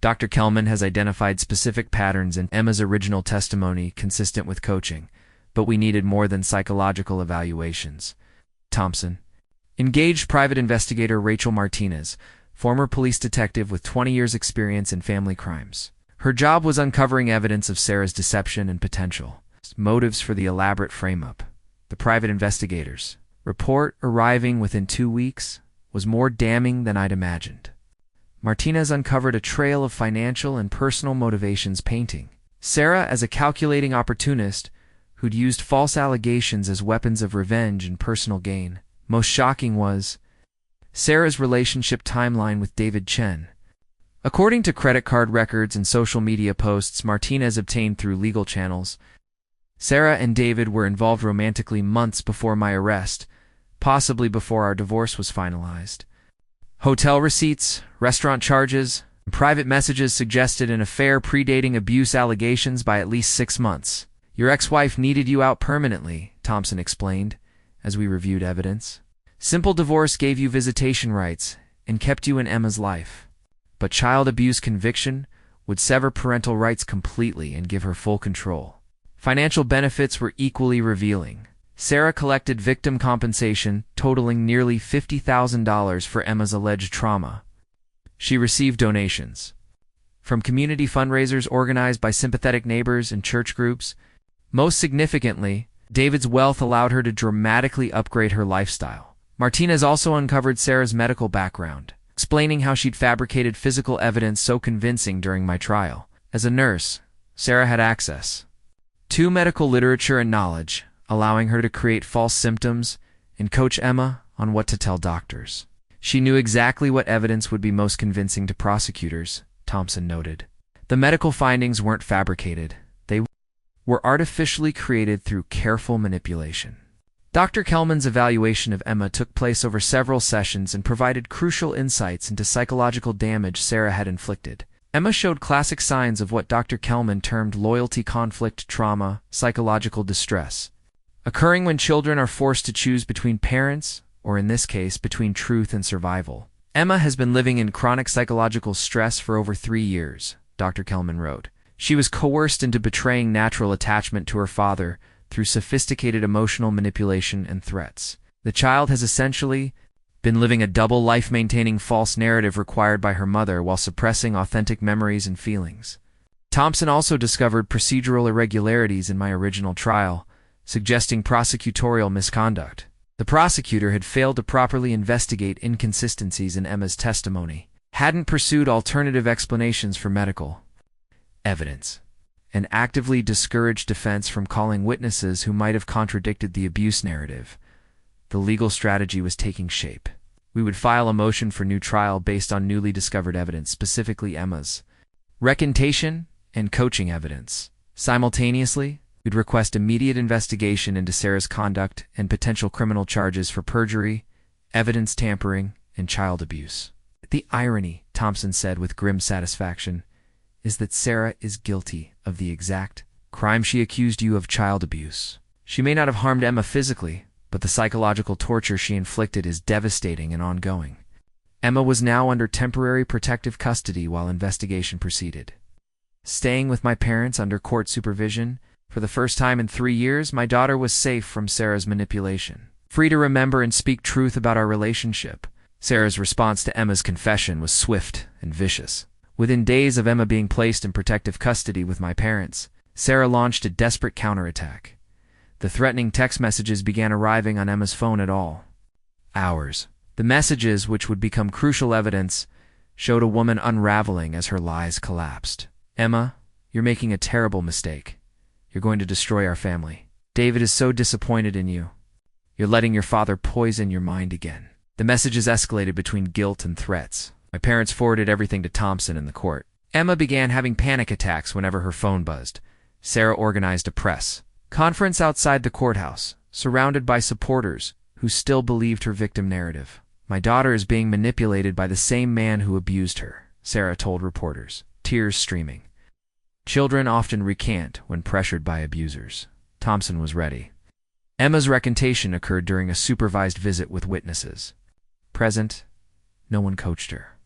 Dr. Kelman has identified specific patterns in Emma's original testimony consistent with coaching, but we needed more than psychological evaluations. Thompson engaged private investigator Rachel Martinez, former police detective with 20 years' experience in family crimes. Her job was uncovering evidence of Sarah's deception and potential motives for the elaborate frame-up. The private investigator's report, arriving within 2 weeks, was more damning than I'd imagined. Martinez uncovered a trail of financial and personal motivations painting Sarah as a calculating opportunist who'd used false allegations as weapons of revenge and personal gain. Most shocking was Sarah's relationship timeline with David Chen. According to credit card records and social media posts Martinez obtained through legal channels, Sarah and David were involved romantically months before my arrest, possibly before our divorce was finalized. Hotel receipts, restaurant charges, and private messages suggested an affair predating abuse allegations by at least 6 months. Your ex-wife needed you out permanently, Thompson explained, as we reviewed evidence. Simple divorce gave you visitation rights and kept you in Emma's life. But child abuse conviction would sever parental rights completely and give her full control. Financial benefits were equally revealing. Sarah collected victim compensation totaling nearly $50,000 for Emma's alleged trauma. She received donations from community fundraisers organized by sympathetic neighbors and church groups. Most significantly, David's wealth allowed her to dramatically upgrade her lifestyle. Martinez also uncovered Sarah's medical background, explaining how she'd fabricated physical evidence so convincing during my trial. As a nurse, Sarah had access to medical literature and knowledge, allowing her to create false symptoms and coach Emma on what to tell doctors. She knew exactly what evidence would be most convincing to prosecutors, Thompson noted. The medical findings weren't fabricated. They were artificially created through careful manipulation. Dr. Kelman's evaluation of Emma took place over several sessions and provided crucial insights into psychological damage Sarah had inflicted. Emma showed classic signs of what Dr. Kelman termed loyalty conflict trauma, psychological distress, occurring when children are forced to choose between parents, or in this case, between truth and survival. Emma has been living in chronic psychological stress for over 3 years, Dr. Kelman wrote. She was coerced into betraying natural attachment to her father through sophisticated emotional manipulation and threats. The child has essentially been living a double life, maintaining false narrative required by her mother while suppressing authentic memories and feelings. Thompson also discovered procedural irregularities in my original trial, suggesting prosecutorial misconduct. The prosecutor had failed to properly investigate inconsistencies in Emma's testimony, hadn't pursued alternative explanations for medical evidence, and actively discouraged defense from calling witnesses who might have contradicted the abuse narrative. The legal strategy was taking shape. We would file a motion for new trial based on newly discovered evidence, specifically Emma's recantation and coaching evidence. Simultaneously, we'd request immediate investigation into Sarah's conduct and potential criminal charges for perjury, evidence tampering, and child abuse. The irony, Thompson said with grim satisfaction, is that Sarah is guilty of the exact crime she accused you of: child abuse. She may not have harmed Emma physically, but the psychological torture she inflicted is devastating and ongoing. Emma was now under temporary protective custody while investigation proceeded. Staying with my parents under court supervision, for the first time in 3 years, my daughter was safe from Sarah's manipulation, free to remember and speak truth about our relationship. Sarah's response to Emma's confession was swift and vicious. Within days of Emma being placed in protective custody with my parents, Sarah launched a desperate counterattack. The threatening text messages began arriving on Emma's phone at all hours. The messages, which would become crucial evidence, showed a woman unraveling as her lies collapsed. Emma, you're making a terrible mistake. You're going to destroy our family. David is so disappointed in you. You're letting your father poison your mind again. The messages escalated between guilt and threats. My parents forwarded everything to Thompson in the court. Emma began having panic attacks whenever her phone buzzed. Sarah organized a press conference outside the courthouse, surrounded by supporters who still believed her victim narrative. My daughter is being manipulated by the same man who abused her, Sarah told reporters, tears streaming. Children often recant when pressured by abusers. Thompson was ready. Emma's recantation occurred during a supervised visit with witnesses. Present, no one coached her.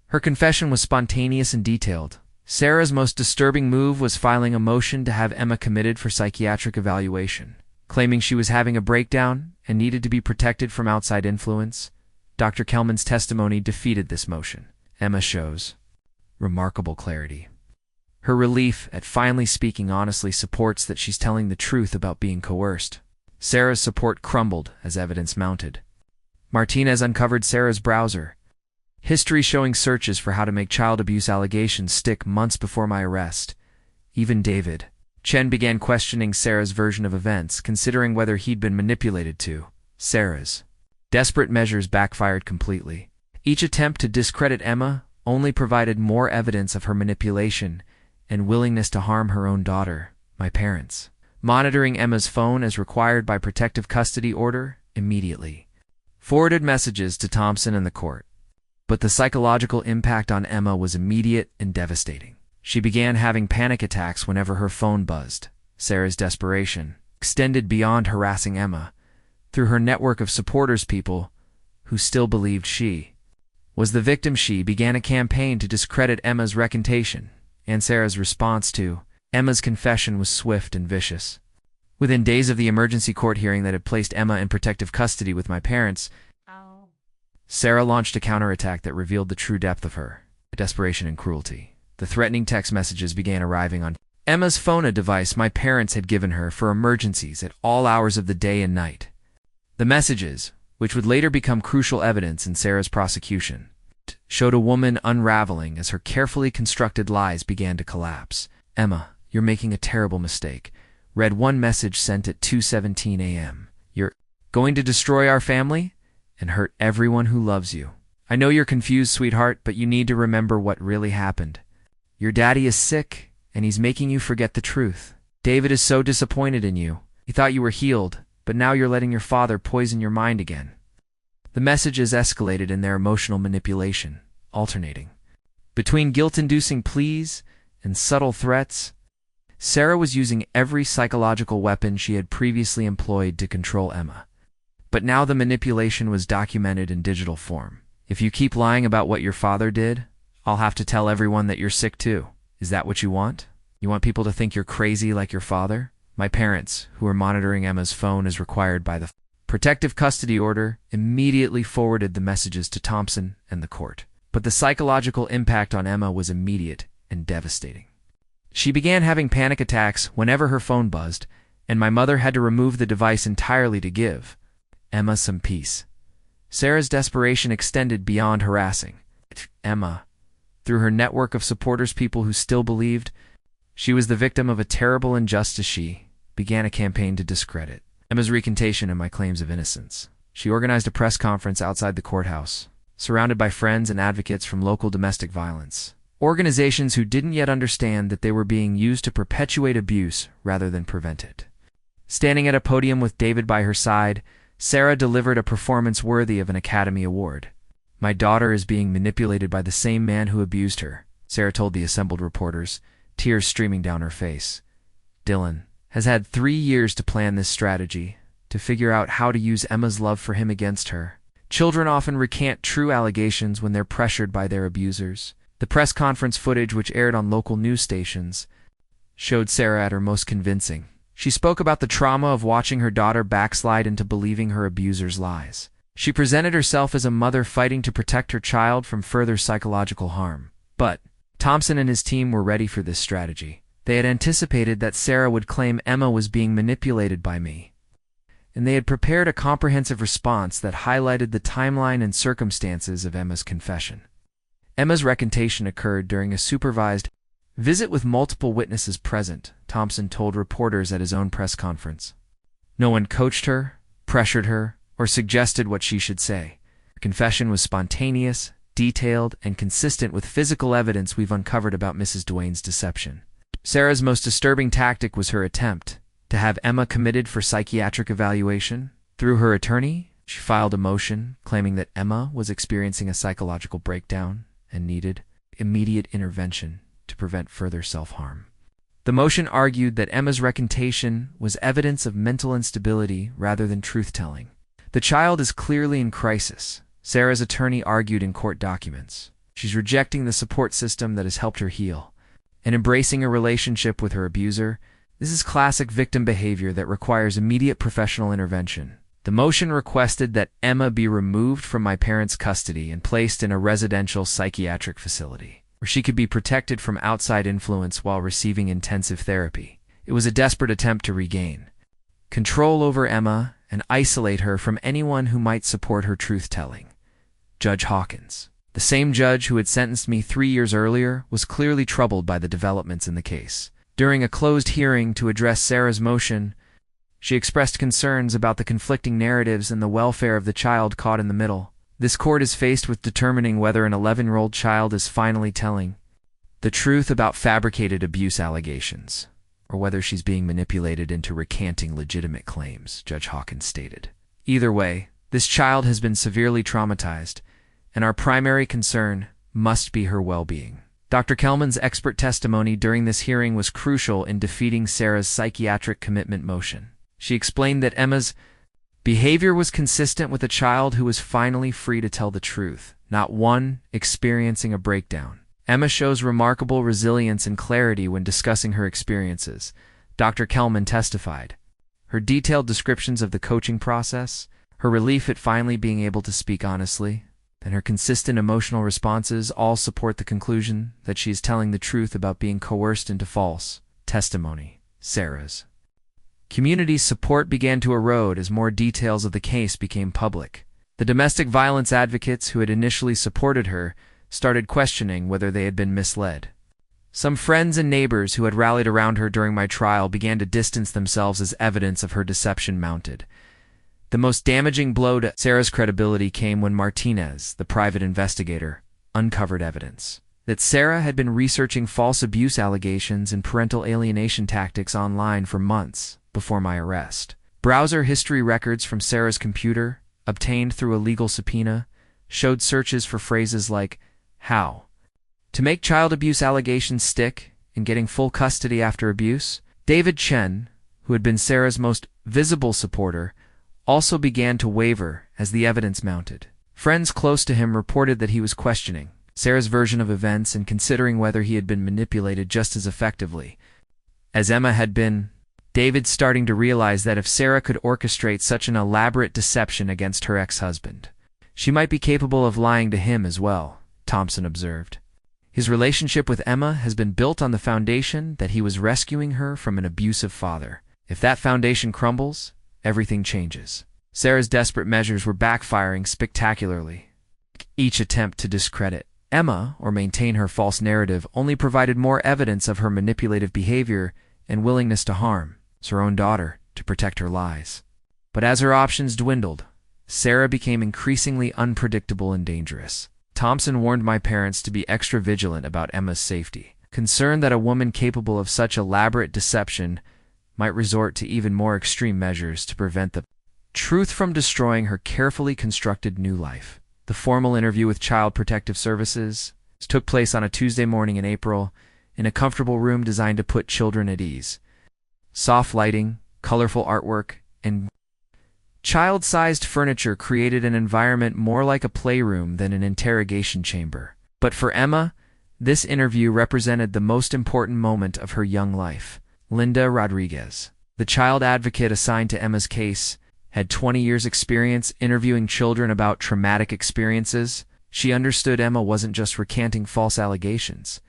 Her confession was spontaneous and detailed. Sarah's most disturbing move was filing a motion to have Emma committed for psychiatric evaluation, claiming she was having a breakdown and needed to be protected from outside influence. Dr. Kelman's testimony defeated this motion. Emma shows remarkable clarity. Her relief at finally speaking honestly supports that she's telling the truth about being coerced. Sarah's support crumbled as evidence mounted. Martinez uncovered Sarah's browser. History showing searches for how to make child abuse allegations stick months before my arrest. Even David Chen began questioning Sarah's version of events, considering whether he'd been manipulated too. Sarah's desperate measures backfired completely. Each attempt to discredit Emma only provided more evidence of her manipulation and willingness to harm her own daughter, my parents. Monitoring Emma's phone as required by protective custody order immediately. Forwarded messages to Thompson and the court. But the psychological impact on Emma was immediate and devastating. She began having panic attacks whenever her phone buzzed. Sarah's desperation extended beyond harassing Emma. Through her network of supporters, people who still believed she was the victim, she began a campaign to discredit Emma's recantation, and Sarah's response to Emma's confession was swift and vicious. Within days of the emergency court hearing that had placed Emma in protective custody with my parents, Sarah launched a counterattack that revealed the true depth of her desperation and cruelty. The threatening text messages began arriving on Emma's phone, a device my parents had given her for emergencies at all hours of the day and night. The messages, which would later become crucial evidence in Sarah's prosecution, showed a woman unraveling as her carefully constructed lies began to collapse. Emma, you're making a terrible mistake, read one message sent at 2:17 a.m. You're going to destroy our family and hurt everyone who loves you. I know you're confused, sweetheart, but you need to remember what really happened. Your daddy is sick, and he's making you forget the truth. David is so disappointed in you. He thought you were healed, but now you're letting your father poison your mind again. The messages escalated in their emotional manipulation, alternating between guilt-inducing pleas and subtle threats. Sarah was using every psychological weapon she had previously employed to control Emma. But now the manipulation was documented in digital form. If you keep lying about what your father did, I'll have to tell everyone that you're sick too. Is that what you want? You want people to think you're crazy like your father? My parents, who were monitoring Emma's phone as required by the protective custody order, immediately forwarded the messages to Thompson and the court. But the psychological impact on Emma was immediate and devastating. She began having panic attacks whenever her phone buzzed, and my mother had to remove the device entirely to give Emma some peace. Sarah's desperation extended beyond harassing Emma. Through her network of supporters, people who still believed she was the victim of a terrible injustice, she began a campaign to discredit Emma's recantation and my claims of innocence. She organized a press conference outside the courthouse, surrounded by friends and advocates from local domestic violence organizations who didn't yet understand that they were being used to perpetuate abuse rather than prevent it. Standing at a podium with David by her side, Sarah delivered a performance worthy of an Academy Award. My daughter is being manipulated by the same man who abused her, Sarah told the assembled reporters, tears streaming down her face. Dylan has had 3 years to plan this strategy, to figure out how to use Emma's love for him against her. Children often recant true allegations when they're pressured by their abusers. The press conference footage, which aired on local news stations, showed Sarah at her most convincing. She spoke about the trauma of watching her daughter backslide into believing her abuser's lies. She presented herself as a mother fighting to protect her child from further psychological harm. But Thompson and his team were ready for this strategy. They had anticipated that Sarah would claim Emma was being manipulated by me, and they had prepared a comprehensive response that highlighted the timeline and circumstances of Emma's confession. Emma's recantation occurred during a supervised visit with multiple witnesses present, Thompson told reporters at his own press conference. No one coached her, pressured her, or suggested what she should say. Her confession was spontaneous, detailed, and consistent with physical evidence we've uncovered about Mrs. Dwayne's deception. Sarah's most disturbing tactic was her attempt to have Emma committed for psychiatric evaluation. Through her attorney, She filed a motion claiming that Emma was experiencing a psychological breakdown and needed immediate intervention to prevent further self-harm. The motion argued that Emma's recantation was evidence of mental instability rather than truth-telling. The child is clearly in crisis, Sarah's attorney argued in court documents. She's rejecting the support system that has helped her heal and embracing a relationship with her abuser. This is classic victim behavior that requires immediate professional intervention. The motion requested that Emma be removed from my parents' custody and placed in a residential psychiatric facility, where she could be protected from outside influence while receiving intensive therapy. It was a desperate attempt to regain control over Emma and isolate her from anyone who might support her truth-telling. Judge Hawkins, the same judge who had sentenced me 3 years earlier, was clearly troubled by the developments in the case. During a closed hearing to address Sarah's motion, she expressed concerns about the conflicting narratives and the welfare of the child caught in the middle. This court is faced with determining whether an 11-year-old child is finally telling the truth about fabricated abuse allegations, or whether she's being manipulated into recanting legitimate claims, Judge Hawkins stated. Either way, this child has been severely traumatized, and our primary concern must be her well-being. Dr. Kelman's expert testimony during this hearing was crucial in defeating Sarah's psychiatric commitment motion. She explained that Emma's behavior was consistent with a child who was finally free to tell the truth, not one experiencing a breakdown. Emma shows remarkable resilience and clarity when discussing her experiences, Dr. Kelman testified. Her detailed descriptions of the coaching process, her relief at finally being able to speak honestly, and her consistent emotional responses all support the conclusion that she is telling the truth about being coerced into false testimony. Sarah's community support began to erode as more details of the case became public. The domestic violence advocates who had initially supported her started questioning whether they had been misled. Some friends and neighbors who had rallied around her during my trial began to distance themselves as evidence of her deception mounted. The most damaging blow to Sarah's credibility came when Martinez, the private investigator, uncovered evidence that Sarah had been researching false abuse allegations and parental alienation tactics online for months before my arrest. Browser history records from Sarah's computer, obtained through a legal subpoena, showed searches for phrases like "how to make child abuse allegations stick" and "getting full custody after abuse." David Chen, who had been Sarah's most visible supporter, also began to waver as the evidence mounted. Friends close to him reported that he was questioning Sarah's version of events and considering whether he had been manipulated just as effectively as Emma had been. David's starting to realize that if Sarah could orchestrate such an elaborate deception against her ex-husband, she might be capable of lying to him as well, Thompson observed. His relationship with Emma has been built on the foundation that he was rescuing her from an abusive father. If that foundation crumbles, everything changes. Sarah's desperate measures were backfiring spectacularly. Each attempt to discredit Emma or maintain her false narrative only provided more evidence of her manipulative behavior and willingness to harm her own daughter to protect her lies. But as her options dwindled, Sarah became increasingly unpredictable and dangerous. Thompson warned my parents to be extra vigilant about Emma's safety, concerned that a woman capable of such elaborate deception might resort to even more extreme measures to prevent the truth from destroying her carefully constructed new life. The formal interview with Child Protective Services took place on a Tuesday morning in April in a comfortable room designed to put children at ease. Soft lighting, colorful artwork, and child-sized furniture created an environment more like a playroom than an interrogation chamber. But for Emma, this interview represented the most important moment of her young life. Linda Rodriguez, the child advocate assigned to Emma's case, had 20 years' experience interviewing children about traumatic experiences. She understood Emma wasn't just recanting false allegations.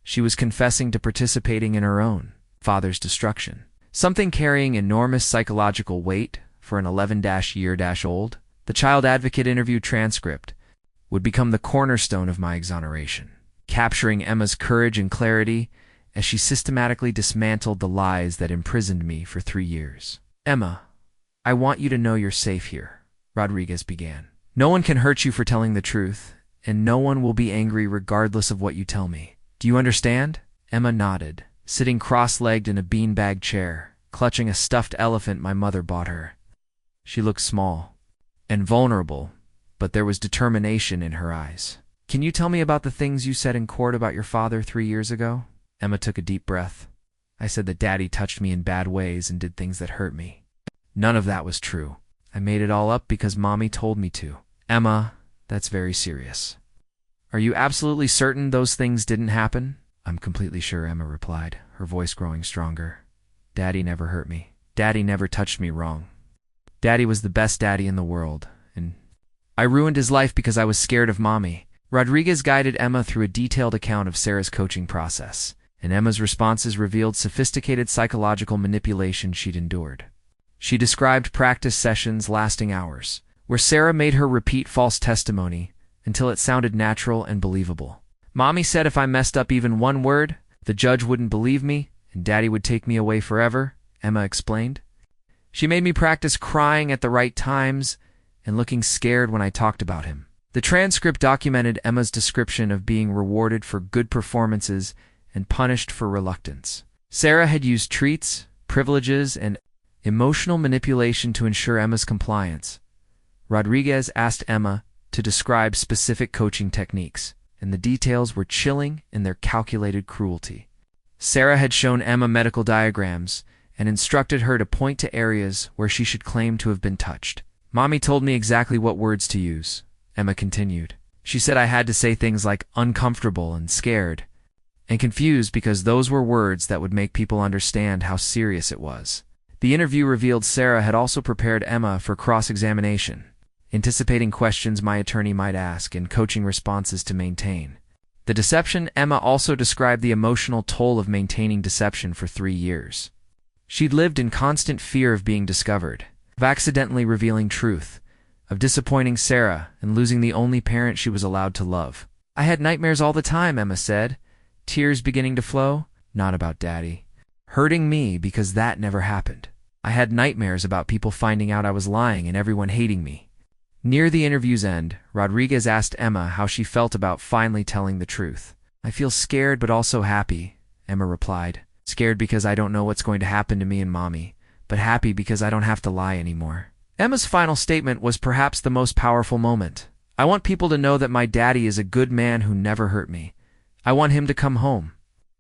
She was confessing to participating in her own father's destruction, something carrying enormous psychological weight for an 11-year-old. The child advocate interview transcript would become the cornerstone of my exoneration, capturing Emma's courage and clarity as she systematically dismantled the lies that imprisoned me for 3 years. "Emma, I want you to know you're safe here," Rodriguez began. "No one can hurt you for telling the truth, and no one will be angry regardless of what you tell me. Do you understand?" Emma nodded, sitting cross-legged in a beanbag chair, clutching a stuffed elephant my mother bought her. She looked small, and vulnerable, but there was determination in her eyes. "Can you tell me about the things you said in court about your father 3 years ago?" Emma took a deep breath. "I said that Daddy touched me in bad ways and did things that hurt me. None of that was true. I made it all up because Mommy told me to." "Emma, that's very serious. Are you absolutely certain those things didn't happen?" "I'm completely sure," Emma replied, her voice growing stronger. "Daddy never hurt me. Daddy never touched me wrong. Daddy was the best daddy in the world, and I ruined his life because I was scared of Mommy." Rodriguez guided Emma through a detailed account of Sarah's coaching process, and Emma's responses revealed sophisticated psychological manipulation she'd endured. She described practice sessions lasting hours, where Sarah made her repeat false testimony until it sounded natural and believable. "Mommy said if I messed up even one word, the judge wouldn't believe me and Daddy would take me away forever," Emma explained. "She made me practice crying at the right times and looking scared when I talked about him." The transcript documented Emma's description of being rewarded for good performances and punished for reluctance. Sarah had used treats, privileges, and emotional manipulation to ensure Emma's compliance. Rodriguez asked Emma to describe specific coaching techniques, and the details were chilling in their calculated cruelty. Sarah had shown Emma medical diagrams and instructed her to point to areas where she should claim to have been touched. "Mommy told me exactly what words to use," Emma continued. "She said I had to say things like uncomfortable and scared and confused because those were words that would make people understand how serious it was." The interview revealed Sarah had also prepared Emma for cross-examination, anticipating questions my attorney might ask and coaching responses to maintain. The deception. Emma also described the emotional toll of maintaining deception for 3 years. She'd lived in constant fear of being discovered, of accidentally revealing truth, of disappointing Sarah and losing the only parent she was allowed to love. "I had nightmares all the time," Emma said, tears beginning to flow. "Not about Daddy hurting me, because that never happened. I had nightmares about people finding out I was lying and everyone hating me." Near the interview's end, Rodriguez asked Emma how she felt about finally telling the truth. "I feel scared but also happy," Emma replied. "Scared because I don't know what's going to happen to me and Mommy, but happy because I don't have to lie anymore." Emma's final statement was perhaps the most powerful moment. "I want people to know that my daddy is a good man who never hurt me. I want him to come home.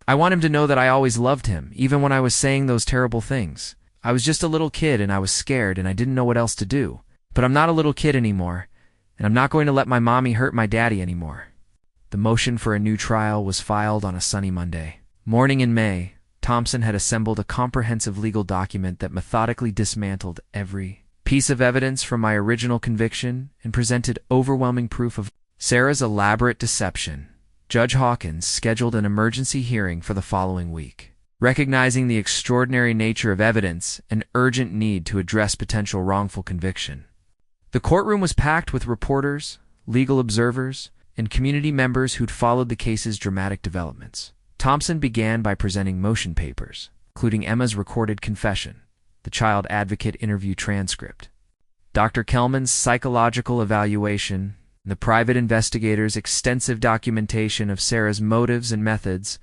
I want him to know that I always loved him, even when I was saying those terrible things. I was just a little kid and I was scared and I didn't know what else to do. But I'm not a little kid anymore, and I'm not going to let my mommy hurt my daddy anymore." The motion for a new trial was filed on a sunny Monday morning in May. Thompson had assembled a comprehensive legal document that methodically dismantled every piece of evidence from my original conviction and presented overwhelming proof of Sarah's elaborate deception. Judge Hawkins scheduled an emergency hearing for the following week. Recognizing the extraordinary nature of evidence and urgent need to address potential wrongful conviction, the courtroom was packed with reporters, legal observers, and community members who'd followed the case's dramatic developments. Thompson began by presenting motion papers, including Emma's recorded confession, the child advocate interview transcript, Dr. Kelman's psychological evaluation, and the private investigator's extensive documentation of Sarah's motives and methods.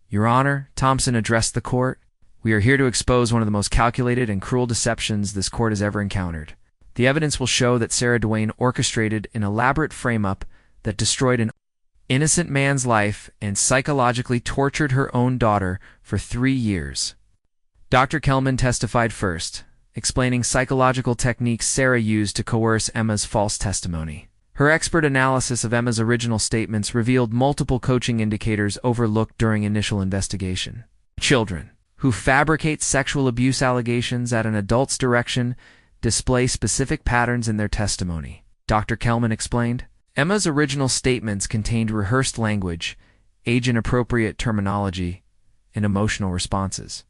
"Your Honor," Thompson addressed the court, "we are here to expose one of the most calculated and cruel deceptions this court has ever encountered. The evidence will show that Sarah Dwayne orchestrated an elaborate frame-up that destroyed an innocent man's life and psychologically tortured her own daughter for 3 years." Dr. Kelman testified first, explaining psychological techniques Sarah used to coerce Emma's false testimony. Her expert analysis of Emma's original statements revealed multiple coaching indicators overlooked during initial investigation. Children who fabricate sexual abuse allegations at an adult's direction display specific patterns in their testimony, Dr. Kelman explained. Emma's original statements contained rehearsed language, age-inappropriate terminology, and emotional responses,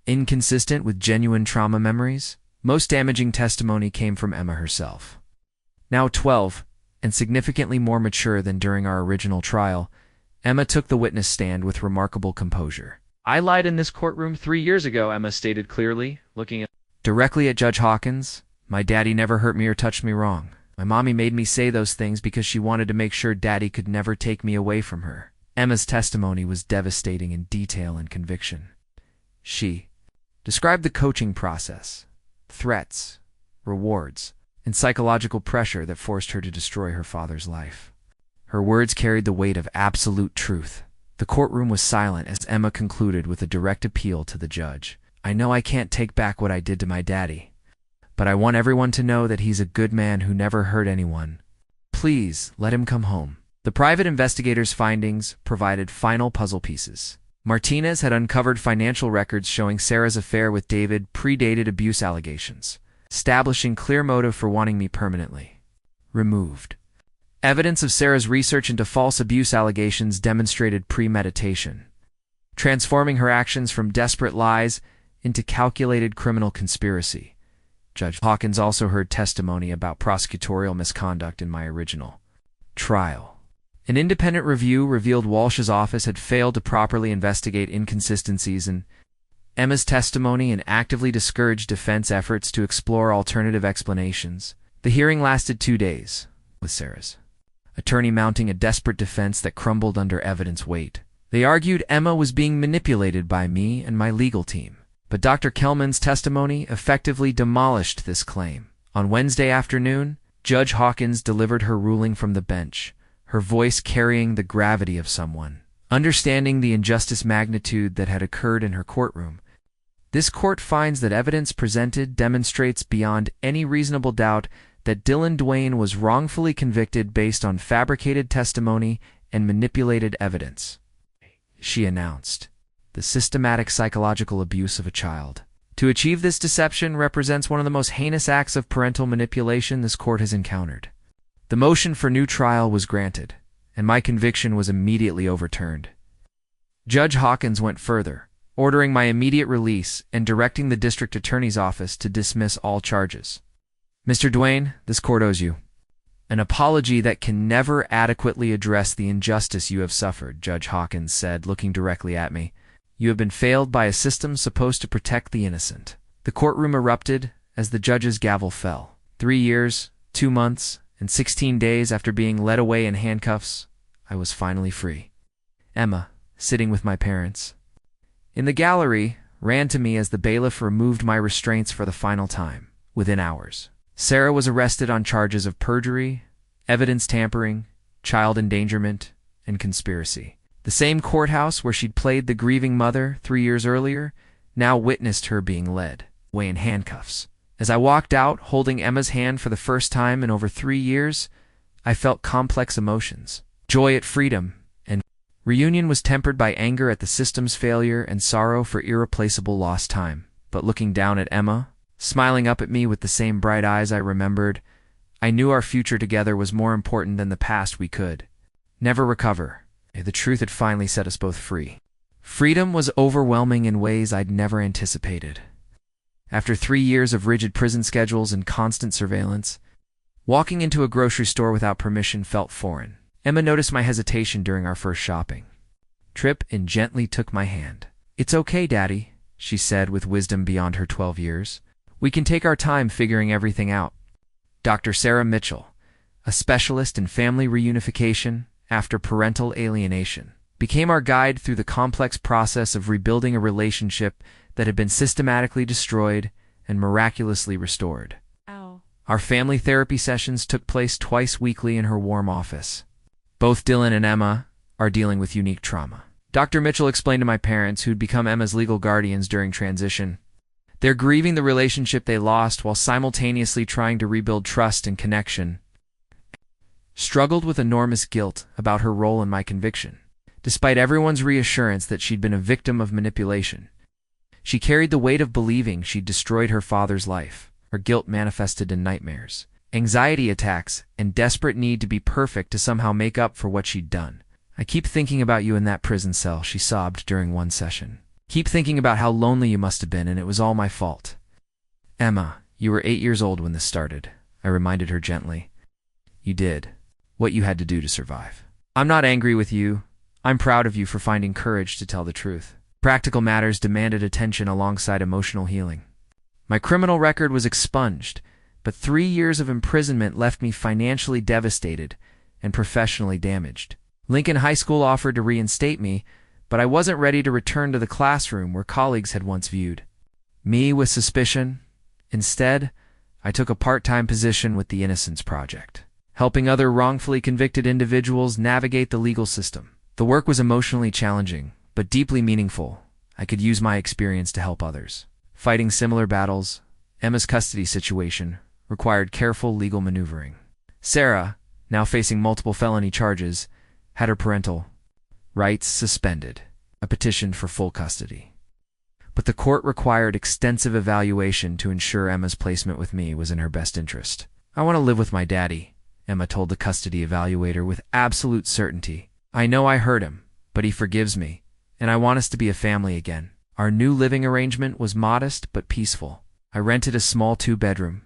inconsistent with genuine trauma memories. Most damaging testimony came from Emma herself. Now 12, and significantly more mature than during our original trial, Emma took the witness stand with remarkable composure. "I lied in this courtroom 3 years ago," Emma stated clearly, looking directly at Judge Hawkins. "My daddy never hurt me or touched me wrong. My mommy made me say those things because she wanted to make sure Daddy could never take me away from her." Emma's testimony was devastating in detail and conviction. She described the coaching process, threats, rewards, and psychological pressure that forced her to destroy her father's life. Her words carried the weight of absolute truth. The courtroom was silent as Emma concluded with a direct appeal to the judge. "I know I can't take back what I did to my daddy, but I want everyone to know that he's a good man who never hurt anyone. Please, let him come home." The private investigator's findings provided final puzzle pieces. Martinez had uncovered financial records showing Sarah's affair with David predated abuse allegations, establishing clear motive for wanting me permanently removed. Evidence of Sarah's research into false abuse allegations demonstrated premeditation, transforming her actions from desperate lies into calculated criminal conspiracy. Judge Hawkins also heard testimony about prosecutorial misconduct in my original trial. An independent review revealed Walsh's office had failed to properly investigate inconsistencies in Emma's testimony and actively discouraged defense efforts to explore alternative explanations. The hearing lasted 2 days, with Sarah's attorney mounting a desperate defense that crumbled under evidence weight. They argued Emma was being manipulated by me and my legal team, but Dr. Kelman's testimony effectively demolished this claim. On Wednesday afternoon, Judge Hawkins delivered her ruling from the bench, her voice carrying the gravity of someone understanding the injustice magnitude that had occurred in her courtroom. This court finds that evidence presented demonstrates beyond any reasonable doubt that Dylan Dwayne was wrongfully convicted based on fabricated testimony and manipulated evidence. She announced, "The systematic psychological abuse of a child. To achieve this deception represents one of the most heinous acts of parental manipulation this court has encountered." The motion for new trial was granted, and my conviction was immediately overturned. Judge Hawkins went further, ordering my immediate release and directing the district attorney's office to dismiss all charges. "Mr. Dwayne, this court owes you an apology that can never adequately address the injustice you have suffered," Judge Hawkins said, looking directly at me. "You have been failed by a system supposed to protect the innocent." The courtroom erupted as the judge's gavel fell. 3 years, 2 months, and 16 days after being led away in handcuffs, I was finally free. Emma, sitting with my parents in the gallery, ran to me as the bailiff removed my restraints for the final time. Within hours, Sarah was arrested on charges of perjury, evidence tampering, child endangerment, and conspiracy. The same courthouse where she'd played the grieving mother 3 years earlier now witnessed her being led away in handcuffs. As I walked out, holding Emma's hand for the first time in over 3 years, I felt complex emotions. Joy at freedom, and reunion was tempered by anger at the system's failure and sorrow for irreplaceable lost time. But looking down at Emma, smiling up at me with the same bright eyes I remembered, I knew our future together was more important than the past we could never recover. The truth had finally set us both free. Freedom was overwhelming in ways I'd never anticipated. After 3 years of rigid prison schedules and constant surveillance, walking into a grocery store without permission felt foreign. Emma noticed my hesitation during our first shopping trip and gently took my hand. "It's okay, Daddy," she said with wisdom beyond her 12 years. "We can take our time figuring everything out." Dr. Sarah Mitchell, a specialist in family reunification after parental alienation, became our guide through the complex process of rebuilding a relationship that had been systematically destroyed and miraculously restored. Ow. Our family therapy sessions took place twice weekly in her warm office. Both Dylan and Emma are dealing with unique trauma. Dr. Mitchell explained to my parents, who'd become Emma's legal guardians during transition, they're grieving the relationship they lost while simultaneously trying to rebuild trust and connection. Struggled with enormous guilt about her role in my conviction. Despite everyone's reassurance that she'd been a victim of manipulation, she carried the weight of believing she'd destroyed her father's life. Her guilt manifested in nightmares, anxiety attacks, and desperate need to be perfect to somehow make up for what she'd done. "I keep thinking about you in that prison cell," she sobbed during one session. "Keep thinking about how lonely you must have been, and it was all my fault." "Emma, you were 8 years old when this started," I reminded her gently. "You did what you had to do to survive. I'm not angry with you. I'm proud of you for finding courage to tell the truth." Practical matters demanded attention alongside emotional healing. My criminal record was expunged, but 3 years of imprisonment left me financially devastated and professionally damaged. Lincoln High School offered to reinstate me, but I wasn't ready to return to the classroom where colleagues had once viewed me with suspicion. Instead, I took a part-time position with the Innocence Project, helping other wrongfully convicted individuals navigate the legal system. The work was emotionally challenging, but deeply meaningful. I could use my experience to help others. Fighting similar battles, Emma's custody situation required careful legal maneuvering. Sarah, now facing multiple felony charges, had her parental rights suspended. I petitioned for full custody. But the court required extensive evaluation to ensure Emma's placement with me was in her best interest. "I want to live with my daddy," Emma told the custody evaluator with absolute certainty. "I know I hurt him, but he forgives me, and I want us to be a family again." Our new living arrangement was modest but peaceful. I rented a small 2-bedroom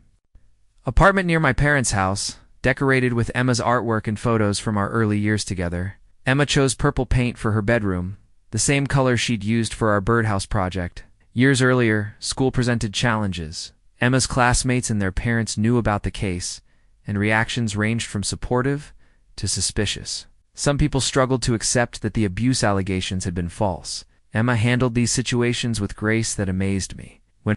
apartment near my parents' house, decorated with Emma's artwork and photos from our early years together. Emma chose purple paint for her bedroom, the same color she'd used for our birdhouse project. Years earlier, school presented challenges. Emma's classmates and their parents knew about the case, and reactions ranged from supportive to suspicious. Some people struggled to accept that the abuse allegations had been false. Emma handled these situations with grace that amazed me. When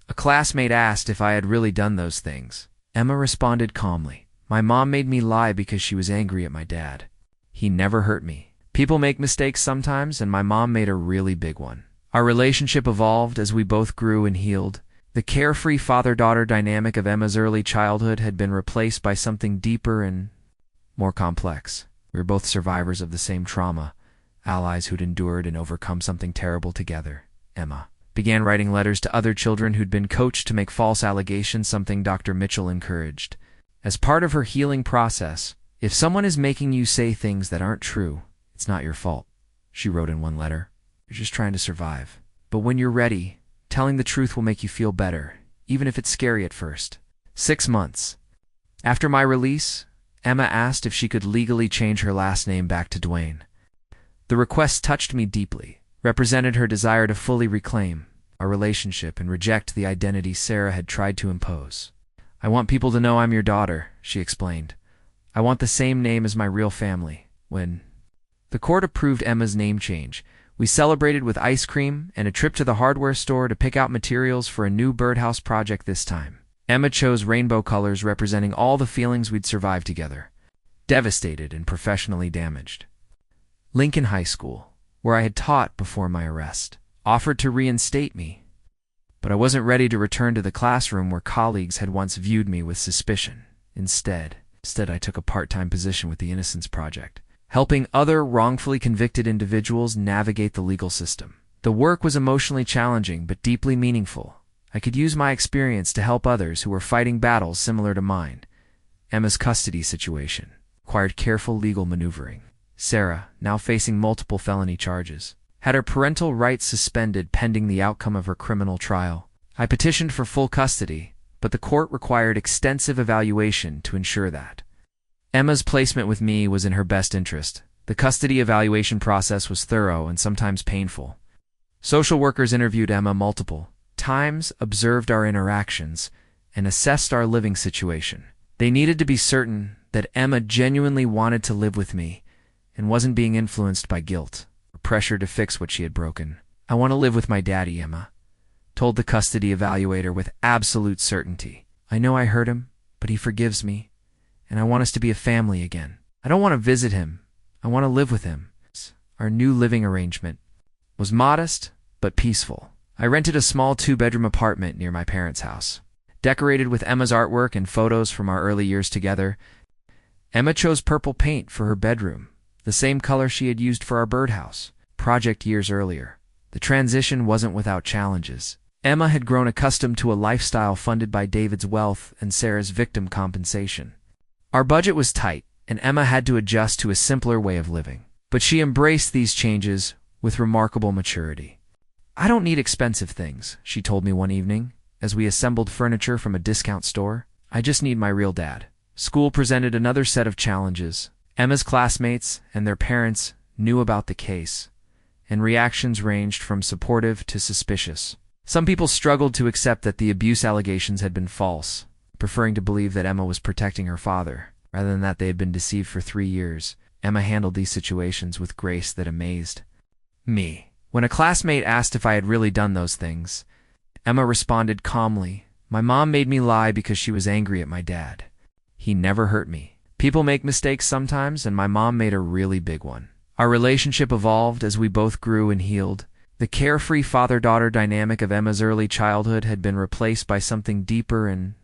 a classmate asked if I had really done those things, Emma responded calmly, "My mom made me lie because she was angry at my dad. He never hurt me. People make mistakes sometimes, and my mom made a really big one." Our relationship evolved as we both grew and healed. The carefree father-daughter dynamic of Emma's early childhood had been replaced by something deeper and more complex. We were both survivors of the same trauma, allies who'd endured and overcome something terrible together. Emma began writing letters to other children who'd been coached to make false allegations, something Dr. Mitchell encouraged. As part of her healing process, "If someone is making you say things that aren't true, it's not your fault," she wrote in one letter. "You're just trying to survive. But when you're ready, telling the truth will make you feel better, even if it's scary at first." 6 months after my release, Emma asked if she could legally change her last name back to Dwayne. The request touched me deeply, represented her desire to fully reclaim our relationship and reject the identity Sarah had tried to impose. "I want people to know I'm your daughter," she explained. "I want the same name as my real family." When the court approved Emma's name change, we celebrated with ice cream and a trip to the hardware store to pick out materials for a new birdhouse project this time. Emma chose rainbow colors representing all the feelings we'd survived together: devastated and professionally damaged. Lincoln High School, where I had taught before my arrest, offered to reinstate me, but I wasn't ready to return to the classroom where colleagues had once viewed me with suspicion. Instead, I took a part-time position with the Innocence Project, helping other wrongfully convicted individuals navigate the legal system. The work was emotionally challenging but deeply meaningful. I could use my experience to help others who were fighting battles similar to mine. Emma's custody situation required careful legal maneuvering. Sarah, now facing multiple felony charges, had her parental rights suspended pending the outcome of her criminal trial. I petitioned for full custody, but the court required extensive evaluation to ensure that Emma's placement with me was in her best interest. The custody evaluation process was thorough and sometimes painful. Social workers interviewed Emma multiple times, observed our interactions, and assessed our living situation. They needed to be certain that Emma genuinely wanted to live with me and wasn't being influenced by guilt or pressure to fix what she had broken. "I want to live with my daddy," Emma told the custody evaluator with absolute certainty. "I know I hurt him, but he forgives me, and I want us to be a family again. I don't want to visit him. I want to live with him." Our new living arrangement was modest but peaceful. I rented a small 2-bedroom apartment near my parents' house, decorated with Emma's artwork and photos from our early years together. Emma chose purple paint for her bedroom, the same color she had used for our birdhouse project years earlier. The transition wasn't without challenges. Emma had grown accustomed to a lifestyle funded by David's wealth and Sarah's victim compensation. Our budget was tight, and Emma had to adjust to a simpler way of living. But she embraced these changes with remarkable maturity. "I don't need expensive things," she told me one evening, as we assembled furniture from a discount store. "I just need my real dad." School presented another set of challenges. Emma's classmates and their parents knew about the case, and reactions ranged from supportive to suspicious. Some people struggled to accept that the abuse allegations had been false, preferring to believe that Emma was protecting her father, rather than that they had been deceived for 3 years. Emma handled these situations with grace that amazed me. When a classmate asked if I had really done those things, Emma responded calmly, My mom made me lie because she was angry at my dad. He never hurt me. People make mistakes sometimes, and my mom made a really big one. Our relationship evolved as we both grew and healed. The carefree father-daughter dynamic of Emma's early childhood had been replaced by something deeper and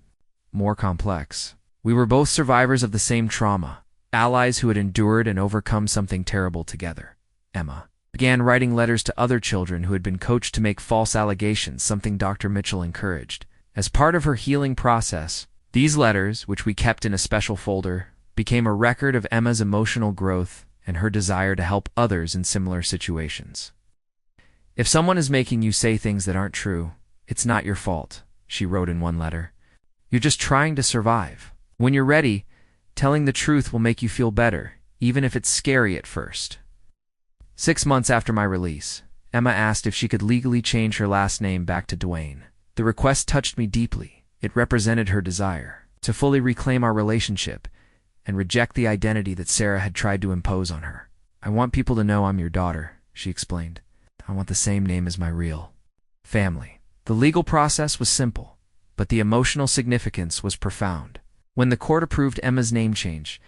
more complex. We were both survivors of the same trauma, allies who had endured and overcome something terrible together. Emma began writing letters to other children who had been coached to make false allegations, something Dr. Mitchell encouraged. As part of her healing process, these letters, which we kept in a special folder, became a record of Emma's emotional growth and her desire to help others in similar situations. "If someone is making you say things that aren't true, it's not your fault," she wrote in one letter. "You're just trying to survive. When you're ready, telling the truth will make you feel better, even if it's scary at first." 6 months after my release, Emma asked if she could legally change her last name back to Dwayne. The request touched me deeply. It represented her desire to fully reclaim our relationship and reject the identity that Sarah had tried to impose on her. "I want people to know I'm your daughter," she explained. "I want the same name as my real family." The legal process was simple, but the emotional significance was profound. When the court approved Emma's name change,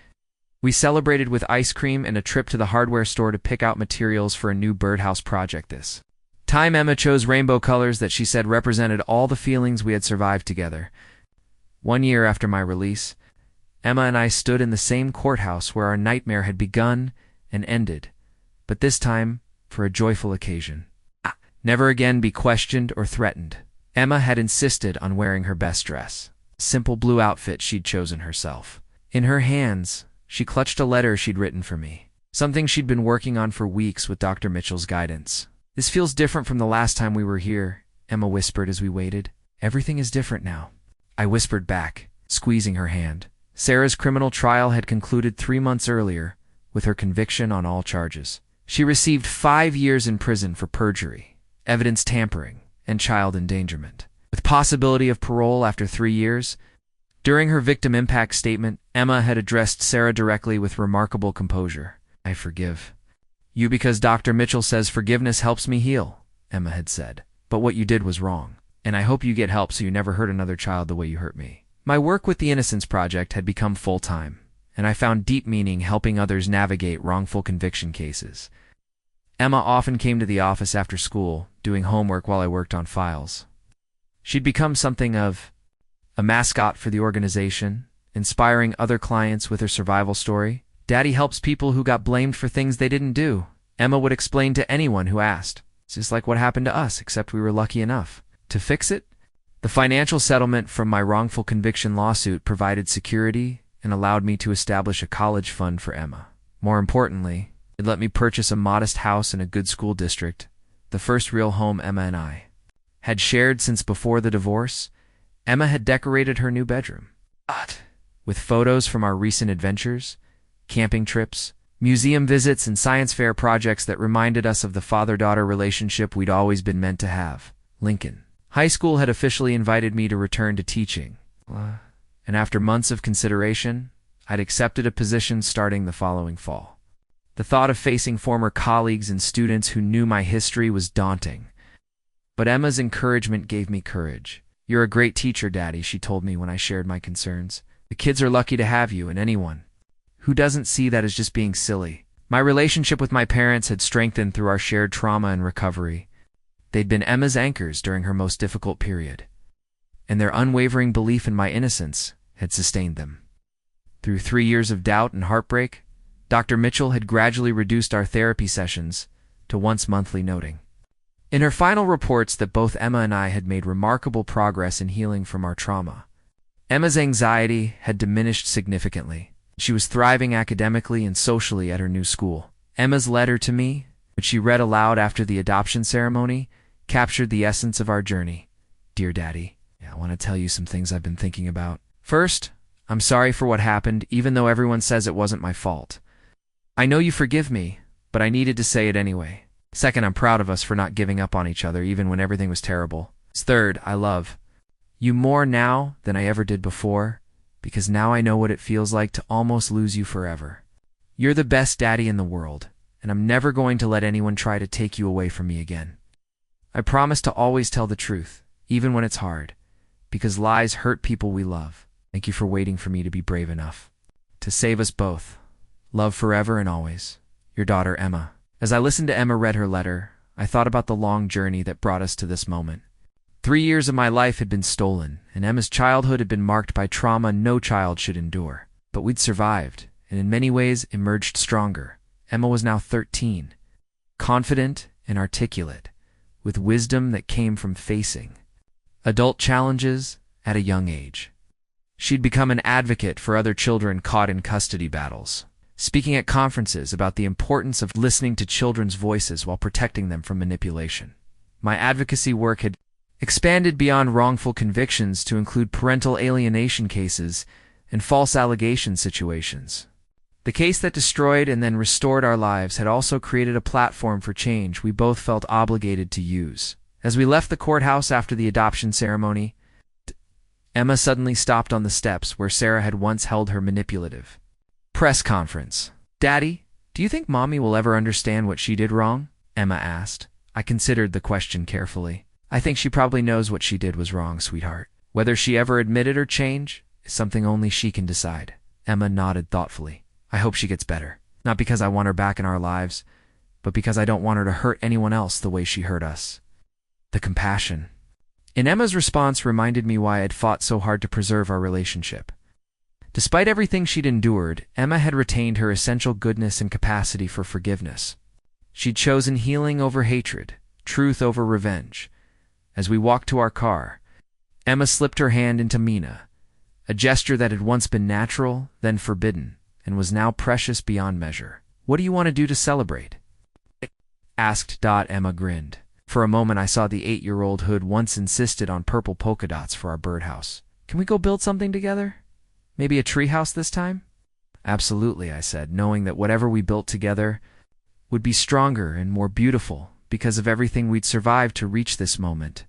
we celebrated with ice cream and a trip to the hardware store to pick out materials for a new birdhouse project. This time Emma chose rainbow colors that she said represented all the feelings we had survived together. 1 year after my release, Emma and I stood in the same courthouse where our nightmare had begun and ended, but this time for a joyful occasion. Never again be questioned or threatened. Emma had insisted on wearing her best dress, a simple blue outfit she'd chosen herself. In her hands, she clutched a letter she'd written for me, something she'd been working on for weeks with Dr. Mitchell's guidance. "This feels different from the last time we were here," Emma whispered as we waited. "Everything is different now," I whispered back, squeezing her hand. Sarah's criminal trial had concluded 3 months earlier, with her conviction on all charges. She received 5 years in prison for perjury, evidence tampering, and child endangerment, with possibility of parole after 3 years. During her victim impact statement, Emma had addressed Sarah directly with remarkable composure. "I forgive you because Dr. Mitchell says forgiveness helps me heal," Emma had said. "But what you did was wrong, and I hope you get help so you never hurt another child the way you hurt me." My work with the Innocence Project had become full-time, and I found deep meaning helping others navigate wrongful conviction cases. Emma often came to the office after school, doing homework while I worked on files. She'd become something of a mascot for the organization, inspiring other clients with her survival story. "Daddy helps people who got blamed for things they didn't do," Emma would explain to anyone who asked. "It's just like what happened to us, except we were lucky enough to fix it." The financial settlement from my wrongful conviction lawsuit provided security and allowed me to establish a college fund for Emma. More importantly, it let me purchase a modest house in a good school district, the first real home Emma and I had shared since before the divorce. Emma had decorated her new bedroom with photos from our recent adventures, camping trips, museum visits, and science fair projects that reminded us of the father-daughter relationship we'd always been meant to have. Lincoln High School had officially invited me to return to teaching, and after months of consideration, I'd accepted a position starting the following fall. The thought of facing former colleagues and students who knew my history was daunting, but Emma's encouragement gave me courage. "You're a great teacher, Daddy," she told me when I shared my concerns. "The kids are lucky to have you, and anyone who doesn't see that is just being silly." My relationship with my parents had strengthened through our shared trauma and recovery. They'd been Emma's anchors during her most difficult period, and their unwavering belief in my innocence had sustained them. Through 3 years of doubt and heartbreak, Dr. Mitchell had gradually reduced our therapy sessions to once monthly noting. In her final reports that both Emma and I had made remarkable progress in healing from our trauma. Emma's anxiety had diminished significantly. She was thriving academically and socially at her new school. Emma's letter to me, which she read aloud after the adoption ceremony, captured the essence of our journey. "Dear Daddy, I want to tell you some things I've been thinking about. First, I'm sorry for what happened, even though everyone says it wasn't my fault. I know you forgive me, but I needed to say it anyway. Second, I'm proud of us for not giving up on each other even when everything was terrible. Third, I love you more now than I ever did before, because now I know what it feels like to almost lose you forever. You're the best daddy in the world, and I'm never going to let anyone try to take you away from me again. I promise to always tell the truth, even when it's hard, because lies hurt people we love. Thank you for waiting for me to be brave enough to save us both. Love forever and always. Your daughter, Emma. As I listened to Emma read her letter, I thought about the long journey that brought us to this moment. 3 years of my life had been stolen, and Emma's childhood had been marked by trauma no child should endure. But we'd survived, and in many ways emerged stronger. Emma was now 13, confident and articulate, with wisdom that came from facing adult challenges at a young age. She'd become an advocate for other children caught in custody battles, speaking at conferences about the importance of listening to children's voices while protecting them from manipulation. My advocacy work had expanded beyond wrongful convictions to include parental alienation cases and false allegation situations. The case that destroyed and then restored our lives had also created a platform for change we both felt obligated to use. As we left the courthouse after the adoption ceremony, Emma suddenly stopped on the steps where Sarah had once held her manipulative press conference. "Daddy, do you think Mommy will ever understand what she did wrong?" Emma asked. I considered the question carefully. "I think she probably knows what she did was wrong, sweetheart. Whether she ever admit it or change is something only she can decide." Emma nodded thoughtfully. "I hope she gets better. Not because I want her back in our lives, but because I don't want her to hurt anyone else the way she hurt us." The compassion in Emma's response reminded me why I had fought so hard to preserve our relationship. Despite everything she'd endured, Emma had retained her essential goodness and capacity for forgiveness. She'd chosen healing over hatred, truth over revenge. As we walked to our car, Emma slipped her hand into Mina, a gesture that had once been natural, then forbidden, and was now precious beyond measure. "What do you want to do to celebrate?" asked Emma grinned. For a moment I saw the 8-year-old who'd once insisted on purple polka dots for our birdhouse. "Can we go build something together? Maybe a treehouse this time?" "Absolutely," I said, knowing that whatever we built together would be stronger and more beautiful because of everything we'd survived to reach this moment.